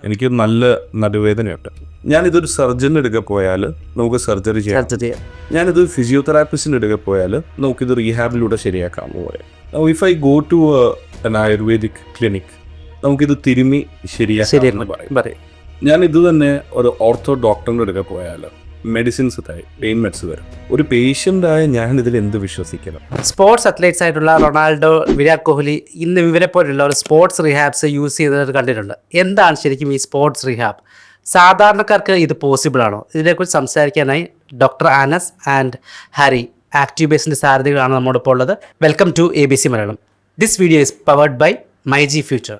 എനിക്ക് നല്ല നടുവേദനയുണ്ട്. ഞാനിതൊരു സർജൻ്റെ അടുക്ക പോയാൽ നമുക്ക് സർജറി ചെയ്യാം. ഞാനിത് ഫിസിയോതെറാപ്പിസ്റ്റിൻ്റെ അടുക്ക പോയാൽ നമുക്കിത് റീഹാബിലൂടെ ശരിയാക്കാമെന്ന് പറയാം. If I go to an Ayurvedic clinic നമുക്കിത് തിരുമ്മി ശരിയാക്കാമെന്ന് പറയും. ഞാൻ ഇത് തന്നെ ഒരു ഓർത്തോ ഡോക്ടറിൻ്റെ അടുക്ക പോയാൽ മെഡിസിൻസ് പെയിൻ മെഡിസിൻ വരും. ഒരു പേഷ്യൻ്റായ ഞാൻ ഇതിൽ എന്ത് വിശ്വസിക്കണം? സ്പോർട്സ് അത്ലറ്റ്സ് ആയിട്ടുള്ള റൊണാൾഡോ, വിരാട് കോഹ്ലി ഇന്ന് ഇവരെ പോലുള്ള ഒരു സ്പോർട്സ് റീഹാബ്സ് യൂസ് ചെയ്തത് കണ്ടിട്ടുണ്ട്. എന്താണ് ശരിക്കും ഈ സ്പോർട്സ് റീഹാബ്? സാധാരണക്കാർക്ക് ഇത് പോസിബിൾ ആണോ? ഇതിനെക്കുറിച്ച് സംസാരിക്കാനായി doctor Anas and Hari active ബേസിൻ്റെ സാരഥികളാണ് നമ്മോടൊപ്പം ഉള്ളത്. Welcome to ABC Malayalam. This video is powered by myG future.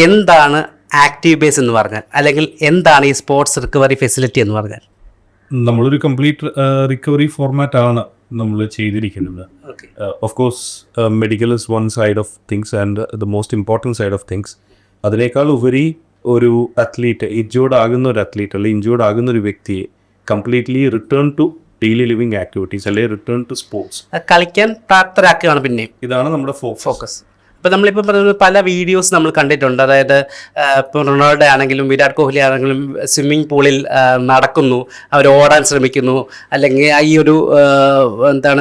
എന്താണ് ആക്റ്റീവ് ബേസ് എന്ന് പറഞ്ഞാൽ, അല്ലെങ്കിൽ എന്താണ് ഈ സ്പോർട്സ് റിക്കവറി ഫെസിലിറ്റി എന്ന് പറഞ്ഞാൽ? നമ്മളൊരു കംപ്ലീറ്റ് റിക്കവറി ഫോർമാറ്റ് ആണ് നമ്മൾ ചെയ്തിരിക്കുന്നത്. Of course medical is one side of things and the most important side of things. അതിനേക്കാൾ ഉപരി ഒരു അത്ലീറ്റ്, ഇഞ്ചേർഡ് ആകുന്ന ഒരു അത്ലീറ്റ് അല്ലെങ്കിൽ ഇഞ്ചേർഡ് ആകുന്ന ഒരു വ്യക്തിയെ completely return to daily living activities അല്ലെങ്കിൽ റിട്ടേൺ ടു സ്പോർട്സ്, കളിക്കാൻ പ്രാപ്തരാക്കുകയാണ്. പിന്നെ ഇതാണ് നമ്മുടെ ഫോക്കസ്. ഇപ്പോൾ നമ്മളിപ്പോൾ പറയുന്നത് പല വീഡിയോസ് നമ്മൾ കണ്ടിട്ടുണ്ട്. അതായത് ഇപ്പോൾ റൊണാൾഡോ ആണെങ്കിലും വിരാട് കോഹ്ലി ആണെങ്കിലും സ്വിമ്മിംഗ് പൂളിൽ നടക്കുന്നു, അവർ ഓടാൻ ശ്രമിക്കുന്നു, അല്ലെങ്കിൽ ഈ ഒരു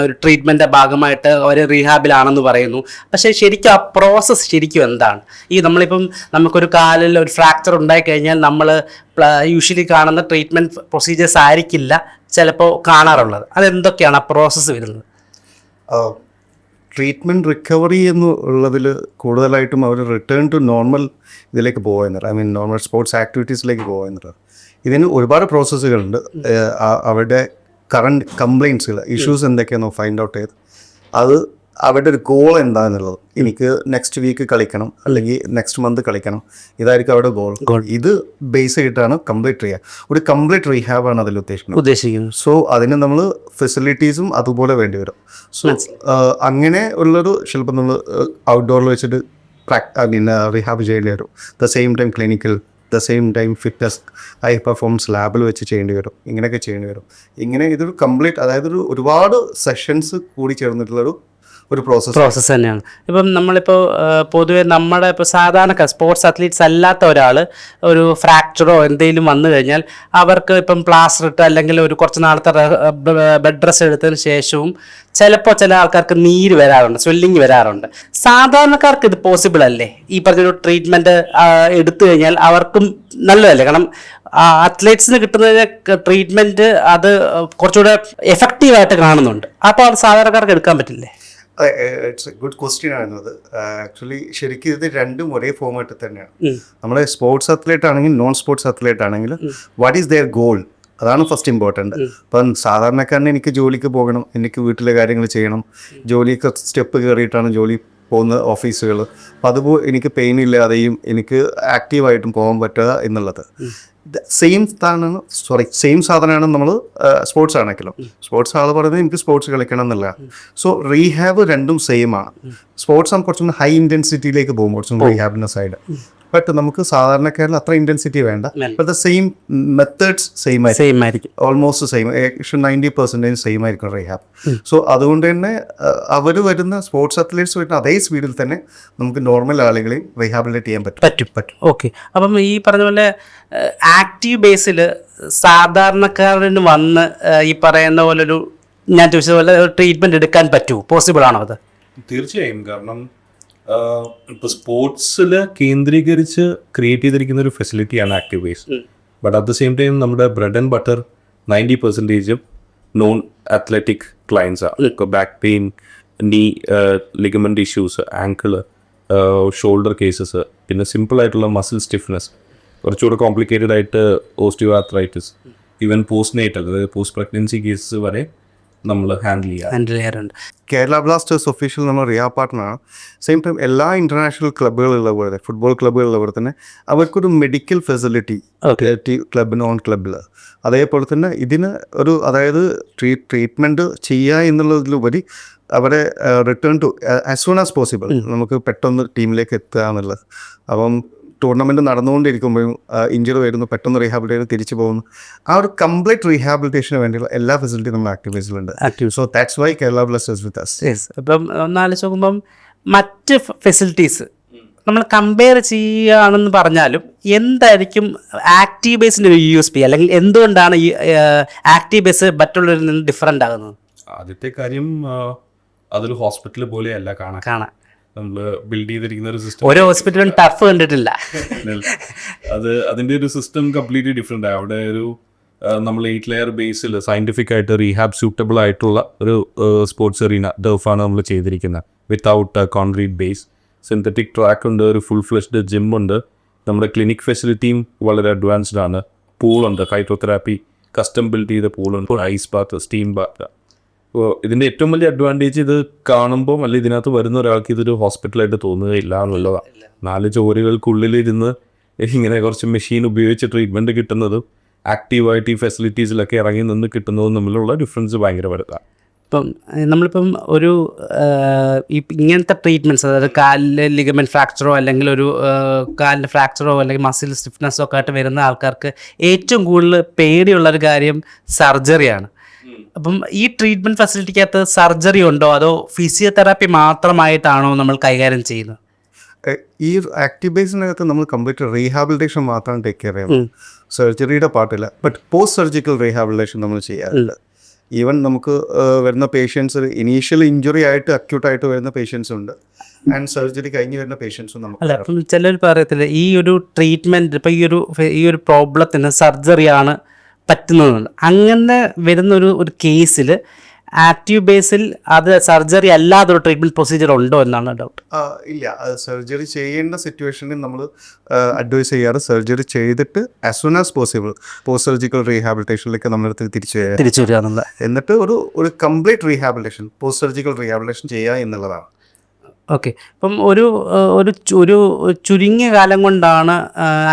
ഒരു ട്രീറ്റ്മെൻറ്റിൻ്റെ ഭാഗമായിട്ട് അവർ റീഹാബിലാണെന്ന് പറയുന്നു. പക്ഷേ ശരിക്കും ആ പ്രോസസ്സ് ശരിക്കും എന്താണ്? ഈ നമ്മളിപ്പം നമുക്കൊരു കാലിൽ ഒരു ഫ്രാക്ചർ ഉണ്ടായിക്കഴിഞ്ഞാൽ നമ്മൾ യൂഷ്വലി കാണുന്ന ട്രീറ്റ്മെൻറ്റ് പ്രൊസീജിയേഴ്സ് ആയിരിക്കില്ല ചിലപ്പോൾ കാണാറുള്ളത്. അതെന്തൊക്കെയാണ് ആ പ്രോസസ്സ് വരുന്നത്? ട്രീറ്റ്മെൻറ്റ് റിക്കവറി എന്നുള്ളതിൽ കൂടുതലായിട്ടും അവർ റിട്ടേൺ ടു നോർമൽ ഇതിലേക്ക് പോകുന്നത്, ഐ മീൻ നോർമൽ സ്പോർട്സ് ആക്ടിവിറ്റീസിലേക്ക് പോകുന്നത്. ഇതിന് ഒരുപാട് പ്രോസസ്സുകളുണ്ട്. അവരുടെ കറണ്ട് കംപ്ലയിൻസുകൾ, ഇഷ്യൂസ് എന്തൊക്കെയാണെന്നോ ഫൈൻഡ് ഔട്ട് ചെയ്ത് അത് അവരുടെ ഒരു ഗോൾ എന്താണെന്നുള്ളത്, എനിക്ക് നെക്സ്റ്റ് വീക്ക് കളിക്കണം അല്ലെങ്കിൽ നെക്സ്റ്റ് മന്ത് കളിക്കണം, ഇതായിരിക്കും അവരുടെ ഗോൾ. ഇത് ബേസ് ചെയ്തിട്ടാണ് ഒരു കംപ്ലീറ്റ് റീഹാബാണ് അതിൽ ഉദ്ദേശിക്കുന്നത്. സോ അതിന് നമ്മൾ ഫെസിലിറ്റീസും അതുപോലെ വേണ്ടി വരും. സോ അങ്ങനെ ഉള്ളൊരു ചിലപ്പോൾ നമ്മൾ ഔട്ട്ഡോറിൽ വെച്ചിട്ട് റീഹാബ് ചെയ്യേണ്ടി വരും. The same time clinical, the same time fitness high performance ലാബിൽ വെച്ച് ചെയ്യേണ്ടി വരും. ഇങ്ങനെയൊക്കെ ചെയ്യേണ്ടി വരും. ഇങ്ങനെ ഇതൊരു കംപ്ലീറ്റ്, അതായത് ഒരുപാട് സെഷൻസ് കൂടി ചേർന്നിട്ടുള്ളൊരു പ്രോസസ്സ് തന്നെയാണ്. ഇപ്പം നമ്മളിപ്പോൾ പൊതുവെ നമ്മുടെ ഇപ്പോൾ സാധാരണ സ്പോർട്സ് അത്ലീറ്റ്സ് അല്ലാത്ത ഒരാൾ ഒരു ഫ്രാക്ചറോ എന്തെങ്കിലും വന്നു കഴിഞ്ഞാൽ അവർക്ക് ഇപ്പം പ്ലാസ്റ്റർ ഇട്ട് അല്ലെങ്കിൽ ഒരു കുറച്ച് നാളത്തെ ബെഡ് റെസ്റ്റ് എടുത്തതിന് ശേഷവും ചിലപ്പോൾ ചില ആൾക്കാർക്ക് നീര് വരാറുണ്ട്, സ്വെല്ലിങ് വരാറുണ്ട്. സാധാരണക്കാർക്ക് ഇത് പോസിബിൾ അല്ലേ? ഈ പറഞ്ഞൊരു ട്രീറ്റ്മെൻറ്റ് എടുത്തു കഴിഞ്ഞാൽ അവർക്കും നല്ലതല്ലേ? കാരണം അത്ലറ്റ്സിന് കിട്ടുന്ന ട്രീറ്റ്മെൻറ്റ് അത് കുറച്ചുകൂടെ എഫക്റ്റീവായിട്ട് കാണുന്നുണ്ട്. അപ്പോൾ അത് സാധാരണക്കാർക്ക് എടുക്കാൻ പറ്റില്ലേ? ഇറ്റ്സ് എ ഗുഡ് ക്വസ്റ്റ്യൻ ആയിരുന്നത്. ആക്ച്വലി ശരിക്കും ഇത് രണ്ടും ഒരേ ഫോമാറ്റ് തന്നെയാണ്. നമ്മുടെ സ്പോർട്സ് അത്ലറ്റ് ആണെങ്കിൽ നോൺ സ്പോർട്സ് അത്ലറ്റ് ആണെങ്കിൽ വാട്ട് ഈസ് ദെയർ ഗോൾ, അതാണ് ഫസ്റ്റ് ഇമ്പോർട്ടൻ്റ്. ഇപ്പം സാധാരണക്കാരന് എനിക്ക് ജോലിക്ക് പോകണം, എനിക്ക് വീട്ടിലെ കാര്യങ്ങൾ ചെയ്യണം, ജോലിക്ക് സ്റ്റെപ്പ് കയറിയിട്ടാണ് ജോലി പോകുന്ന ഓഫീസുകൾ. അപ്പം അതുപോലെ എനിക്ക് പെയിൻ ഇല്ലാതെയും എനിക്ക് ആക്റ്റീവായിട്ടും പോകാൻ പറ്റുക എന്നുള്ളത് സെയിം സാധനമാണ് നമ്മൾ സ്പോർട്സ് ആണെങ്കിലും. സ്പോർട്സ് ആൾ പറയുന്നത് എനിക്ക് സ്പോർട്സ് കളിക്കണം എന്നുള്ള. സോ റീഹാബ് രണ്ടും സെയിം ആണ്. സ്പോർട്സ് ആണ് കുറച്ചും ഹൈ ഇൻറ്റൻസിറ്റിയിലേക്ക് പോകും, കുറച്ചും റീഹാബിൻ്റെ സൈഡ്. ബട്ട് നമുക്ക് സാധാരണക്കാരിൽ അത്ര ഇൻറ്റൻസിറ്റി വേണ്ട. ബട്ട് സെയിം മെത്തേഡ്സ് സെയിം ആയിരിക്കും, ഓൾമോസ്റ്റ് സെയിം, 90% സെയിം ആയിരിക്കും റീഹാബ്. സോ അതുകൊണ്ട് തന്നെ അവർ വരുന്ന സ്പോർട്സ് അത്ലറ്റ്സ് വരുന്ന അതേ സ്പീഡിൽ തന്നെ നമുക്ക് നോർമൽ ആളുകളെയും റീഹാബിലിറ്റേറ്റ് ചെയ്യാൻ പറ്റും. ഓക്കെ. അപ്പം ഈ പറഞ്ഞ പോലെ ആക്റ്റീവ് ബേസിൽ സാധാരണക്കാരന് വന്ന് ഈ പറയുന്ന പോലെ ഞാൻ ചോദിച്ചത് പോലെ ട്രീറ്റ്മെൻറ്റ് എടുക്കാൻ പറ്റുമോ? പോസിബിൾ ആണോ അത്? തീർച്ചയായും. കാരണം ഇപ്പോൾ സ്പോർട്സിൽ കേന്ദ്രീകരിച്ച് ക്രിയേറ്റ് ചെയ്തിരിക്കുന്ന ഒരു ഫെസിലിറ്റിയാണ് active base. But at the same time നമ്മുടെ bread and butter 90% non athletic clients ആണ്. ഇപ്പോൾ back pain, knee ligament issues, ankle, shoulder cases, പിന്നെ സിമ്പിളായിട്ടുള്ള മസിൽ സ്റ്റിഫ്നെസ്, കുറച്ചുകൂടെ കോംപ്ലിക്കേറ്റഡ് ആയിട്ട് osteoarthritis, even postnatal, അതായത് പോസ്റ്റ് പ്രഗ്നൻസി കേസസ് വരെ നമ്മൾ ഹാൻഡിൽ ചെയ്യാറുണ്ട്. കേരള ബ്ലാസ്റ്റേഴ്സ് ഒഫീഷ്യൽ നമ്മൾ റിഹാബ് പാർട്ട്ണറാണ്. സെയിം ടൈം എല്ലാ ഇൻ്റർനാഷണൽ ക്ലബ്ബുകളുള്ള പോലെ, ഫുട്ബോൾ ക്ലബ്ബുകളുള്ള പോലെ തന്നെ അവർക്കൊരു മെഡിക്കൽ ഫെസിലിറ്റി ക്ലബ് നോൺ ക്ലബ്ബിൽ. അതേപോലെ തന്നെ ഇതിന് അതായത് ട്രീറ്റ്മെൻറ്റ് ചെയ്യുക എന്നുള്ളതിലുപരി അവരെ return to as soon as possible നമുക്ക് പെട്ടെന്ന് ടീമിലേക്ക് എത്തുക എന്നുള്ളത്. അപ്പം ടൂർണമെൻറ്റ് നടന്നുകൊണ്ടിരിക്കുമ്പോഴും ഇഞ്ചറി വരുന്നു, പെട്ടെന്ന് റീഹാബിലിറ്റേഷൻ തിരിച്ചു പോകുന്നു. ആ ഒരു കംപ്ലീറ്റ് റീഹാബിലിറ്റേഷന് വേണ്ടിയുള്ള എല്ലാ ഫെസിലിറ്റിയും നമ്മൾ ആക്ടിവേഴ്സിലുണ്ട്. So that's why Kerala Blasters with us. ഇപ്പം ഒന്നാലോചിച്ച് നോക്കുമ്പം മറ്റ് ഫെസിലിറ്റീസ് നമ്മൾ കമ്പയർ ചെയ്യുകയാണെന്ന് പറഞ്ഞാലും എന്തായിരിക്കും ആക്റ്റീവ് ബേസിൻ്റെ ഒരു USP, അല്ലെങ്കിൽ എന്തുകൊണ്ടാണ് ഈ ആക്റ്റീവ് ബേസ് മറ്റുള്ളവരിൽ നിന്ന് ഡിഫറെൻ്റ് ആകുന്നത്? ആദ്യത്തെ കാര്യം അതൊരു ഹോസ്പിറ്റൽ പോലെയല്ല കാണാൻ. നമ്മൾ ബിൽഡ് ചെയ്തിരിക്കുന്ന ഒരു സിസ്റ്റം, ഓരോ ഹോസ്പിറ്റലും ടർഫ് കണ്ടിട്ടില്ല. അതിൻ്റെ ഒരു സിസ്റ്റം കംപ്ലീറ്റ്ലി ഡിഫറെൻ്റ് ആണ്. അവിടെ ഒരു നമ്മൾ 8 ലെയർ ബേസിൽ സയൻറ്റിഫിക് ആയിട്ട് റീഹാബ് സ്യൂട്ടബിൾ ആയിട്ടുള്ള ഒരു സ്പോർട്സ് അറീന ടർഫാണ് നമ്മൾ ചെയ്തിരിക്കുന്നത്. Without concrete base, synthetic track ഉണ്ട്, ഒരു ഫുൾ ഫ്ലെഷ്ഡ് ജിം ഉണ്ട്, നമ്മുടെ ക്ലിനിക് ഫെസിലിറ്റിയും വളരെ അഡ്വാൻസ്ഡ് ആണ്, പൂളുണ്ട്, ഹൈഡ്രോതെറാപ്പി കസ്റ്റം ബിൽഡ് ചെയ്ത പൂളുണ്ട്, ഐസ് ബാത്ത്, സ്റ്റീം ബാത്ത്. അപ്പോൾ ഇതിൻ്റെ ഏറ്റവും വലിയ അഡ്വാൻറ്റേജ് ഇത് കാണുമ്പോൾ അല്ല ഇതിനകത്ത് വരുന്ന ഒരാൾക്ക് ഇതൊരു ഹോസ്പിറ്റലായിട്ട് തോന്നുകയില്ല എന്നുള്ളതാണ്. 4 ചുവരുകൾക്കുള്ളിലിരുന്ന് ഇങ്ങനെ കുറച്ച് മെഷീൻ ഉപയോഗിച്ച് ട്രീറ്റ്മെൻറ്റ് കിട്ടുന്നതും ആക്റ്റീവായിട്ട് ഈ ഫെസിലിറ്റീസിലൊക്കെ ഇറങ്ങി നിന്ന് കിട്ടുന്നതും തമ്മിലുള്ള ഡിഫറൻസ് ഭയങ്കര വലുതാണ്. ഇപ്പം നമ്മളിപ്പം ഒരു ഇങ്ങനത്തെ ട്രീറ്റ്മെൻറ്റ്സ്, അതായത് കാലിൽ ലിഗമെൻറ്റ് ഫ്രാക്ചറോ അല്ലെങ്കിൽ ഒരു കാലിൻ്റെ ഫ്രാക്ചറോ അല്ലെങ്കിൽ മസിൽ സ്റ്റിഫ്നെസ്സോ ഒക്കെ ആയിട്ട് വരുന്ന ആൾക്കാർക്ക് ഏറ്റവും കൂടുതൽ പേടിയുള്ളൊരു കാര്യം സർജറിയാണ്. അപ്പം ഈ ട്രീറ്റ്മെൻറ്റ് ഫെസിലിറ്റിക്കകത്ത് സർജറി ഉണ്ടോ അതോ ഫിസിയോതെറാപ്പി മാത്രമായിട്ടാണോ നമ്മൾ കൈകാര്യം ചെയ്യുന്നത്? ഈ ആക്റ്റീവ് ബേസിനകത്ത് നമ്മൾ കംപ്ലീറ്റ് റീഹാബിലിറ്റേഷൻ മാത്രം ടേക്ക് കെയർ ചെയ്യണം, സർജറിയുടെ പാർട്ടില്ല. ബട്ട് പോസ്റ്റ് സർജിക്കൽ റീഹാബിലിറ്റേഷൻ നമ്മൾ ചെയ്യാറില്ല. ഈവൻ നമുക്ക് വരുന്ന പേഷ്യൻസ് ഇനീഷ്യൽ ഇഞ്ചുറി ആയിട്ട് അക്യൂട്ടായിട്ട് വരുന്ന പേഷ്യൻസ് ഉണ്ട്, ആൻഡ് സർജറി കഴിഞ്ഞ് വരുന്ന പേഷ്യൻസും നമുക്ക്. അല്ല, അപ്പം ചിലർ പറയത്തില്ല ഈ ഒരു ട്രീറ്റ്മെൻറ്റ് ഇപ്പം ഈ ഒരു പ്രോബ്ലത്തിന് സർജറിയാണ് പറ്റുന്നതുണ്ട്. അങ്ങനെ വരുന്ന ഒരു കേസിൽ ആക്റ്റീവ് ബേസിൽ അത് സർജറി അല്ലാതൊരു ട്രീറ്റ്മെൻറ്റ് പ്രൊസീജിയർ ഉണ്ടോ എന്നാണ് ഡൗട്ട്. ഇല്ല, സർജറി ചെയ്യേണ്ട സിറ്റുവേഷനിൽ നമ്മൾ അഡ്വൈസ് ചെയ്യാറ് സർജറി ചെയ്തിട്ട് as soon as possible post surgical റീഹാബിലിറ്റേഷനിലേക്ക് നമ്മളടുത്ത് തിരിച്ചു വരിക എന്നുള്ള, എന്നിട്ട് ഒരു complete rehabilitation post surgical rehabilitation ചെയ്യുക എന്നുള്ളതാണ്. ഓക്കെ. അപ്പം ഒരു ചുരുങ്ങിയ കാലം കൊണ്ടാണ്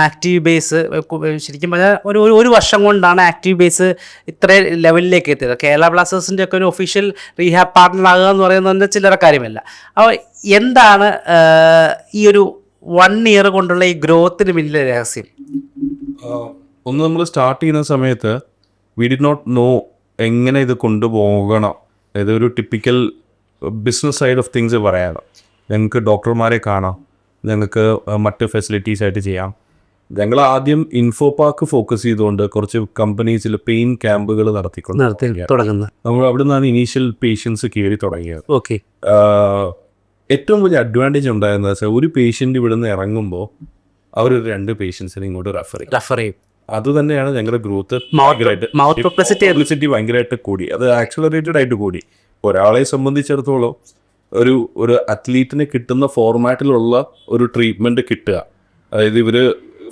ആക്റ്റീവ് ബേസ്, ശരിക്കും പറഞ്ഞാൽ ഒരു വർഷം കൊണ്ടാണ് ആക്റ്റീവ് ബേസ് ഇത്ര ലെവലിലേക്ക് എത്തിയത്. കേരള ബ്ലാസ്റ്റേഴ്സിൻ്റെ ഒക്കെ ഒരു ഒഫീഷ്യൽ റീഹാബ് പാർട്ണർ ആകുക എന്ന് പറയുന്നത് ചില്ലറ കാര്യമല്ല. അപ്പോൾ എന്താണ് ഈ ഒരു 1 ഇയർ കൊണ്ടുള്ള ഈ ഗ്രോത്തിന് പിന്നിലെ രഹസ്യം? ഒന്ന് നമ്മൾ സ്റ്റാർട്ട് ചെയ്യുന്ന സമയത്ത് വി ഡിഡ് നോട്ട് നോ എങ്ങനെ ഇത് കൊണ്ടുപോകണം. അതായത് ഒരു typical business side of things പറയാനോ, ഞങ്ങൾക്ക് ഡോക്ടർമാരെ കാണാം, ഞങ്ങൾക്ക് മറ്റ് ഫെസിലിറ്റീസ് ആയിട്ട് ചെയ്യാം. ഞങ്ങൾ ആദ്യം ഇൻഫോ പാർക്ക് ഫോക്കസ് ചെയ്തുകൊണ്ട് കുറച്ച് കമ്പനീസിൽ പെയിൻ ക്യാമ്പുകൾ തുടങ്ങുന്നത്. നമ്മൾ അവിടെ നിന്നാണ് ഇനീഷ്യൽ പേഷ്യൻസ് കയറി തുടങ്ങിയത്. ഓക്കെ. ഏറ്റവും വലിയ അഡ്വാൻറ്റേജ് ഉണ്ടായെന്ന് വെച്ചാൽ ഒരു പേഷ്യൻ്റ് ഇവിടെ നിന്ന് ഇറങ്ങുമ്പോൾ അവർ 2 പേഷ്യൻസിനെ ഇങ്ങോട്ട് റെഫർ ചെയ്യും. അത് തന്നെയാണ് ഞങ്ങളുടെ ഗ്രോത്ത് പബ്ലിസിറ്റി ഭയങ്കരമായിട്ട് കൂടി. അത് ആക്സിലറേറ്റഡ് ആയിട്ട് കൂടി. ഒരാളെ സംബന്ധിച്ചിടത്തോളം ഒരു അത്ലീറ്റിന് കിട്ടുന്ന ഫോർമാറ്റിലുള്ള ഒരു ട്രീറ്റ്മെൻറ്റ് കിട്ടുക, അതായത് ഇവർ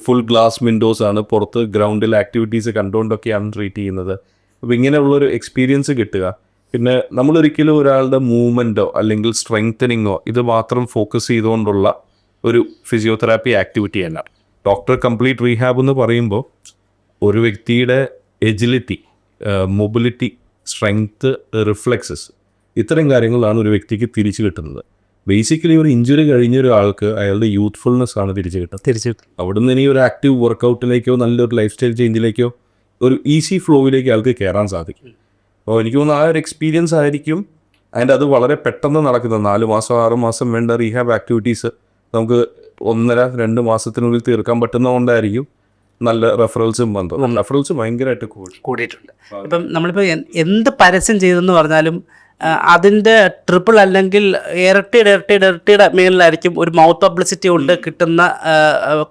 ഫുൾ ഗ്ലാസ് വിൻഡോസ് ആണ്, പുറത്ത് ഗ്രൗണ്ടിൽ ആക്ടിവിറ്റീസ് കണ്ടുകൊണ്ടൊക്കെയാണ് ട്രീറ്റ് ചെയ്യുന്നത്. അപ്പോൾ ഇങ്ങനെയുള്ളൊരു എക്സ്പീരിയൻസ് കിട്ടുക. പിന്നെ നമ്മളൊരിക്കലും ഒരാളുടെ മൂവ്മെൻറ്റോ അല്ലെങ്കിൽ സ്ട്രെങ്തനിങ്ങോ ഇത് മാത്രം ഫോക്കസ് ചെയ്തുകൊണ്ടുള്ള ഒരു ഫിസിയോതെറാപ്പി ആക്ടിവിറ്റി അല്ല. ഡോക്ടർ കംപ്ലീറ്റ് റീഹാബ് എന്ന് പറയുമ്പോൾ ഒരു വ്യക്തിയുടെ എജിലിറ്റി, മൊബിലിറ്റി, സ്ട്രെങ്ത്ത്, റിഫ്ലെക്സസ്, ഇത്തരം കാര്യങ്ങളാണ് ഒരു വ്യക്തിക്ക് തിരിച്ചു കിട്ടുന്നത്. ബേസിക്കലി ഒരു ഇഞ്ചുറി കഴിഞ്ഞ ഒരാൾക്ക് അയാളുടെ യൂത്ത്ഫുൾനെസ് ആണ് തിരിച്ചു കിട്ടുന്നത്. അവിടെ നിന്ന് ഇനി ഒരു ആക്റ്റീവ് വർക്കൗട്ടിലേക്കോ നല്ലൊരു ലൈഫ് സ്റ്റൈൽ ചേഞ്ചിലേക്കോ ഒരു ഈസി ഫ്ലോയിലേക്ക് അയാൾക്ക് കയറാൻ സാധിക്കും. അപ്പോൾ എനിക്ക് തോന്നുന്നു ആ ഒരു എക്സ്പീരിയൻസ് ആയിരിക്കും. അതിൻ്റെ അത് വളരെ പെട്ടെന്ന് നടക്കുന്നത്. 4 മാസം 6 മാസം വേണ്ട റീഹാബ് ആക്ടിവിറ്റീസ് നമുക്ക് 1.5-2 മാസത്തിനുള്ളിൽ തീർക്കാൻ പറ്റുന്നതുകൊണ്ടായിരിക്കും നല്ല റെഫറൽസും വന്നു. റെഫറൽസ് ഭയങ്കരമായിട്ട് കൂടിയിട്ടുണ്ട്. ഇപ്പം നമ്മളിപ്പോൾ എന്ത് പരസ്യം ചെയ്തെന്ന് പറഞ്ഞാലും അതിൻ്റെ ട്രിപ്പിൾ അല്ലെങ്കിൽ ഇരട്ടിയുടെ മേളിലായിരിക്കും ഒരു മൗത്ത് പബ്ലിസിറ്റി കൊണ്ട് കിട്ടുന്ന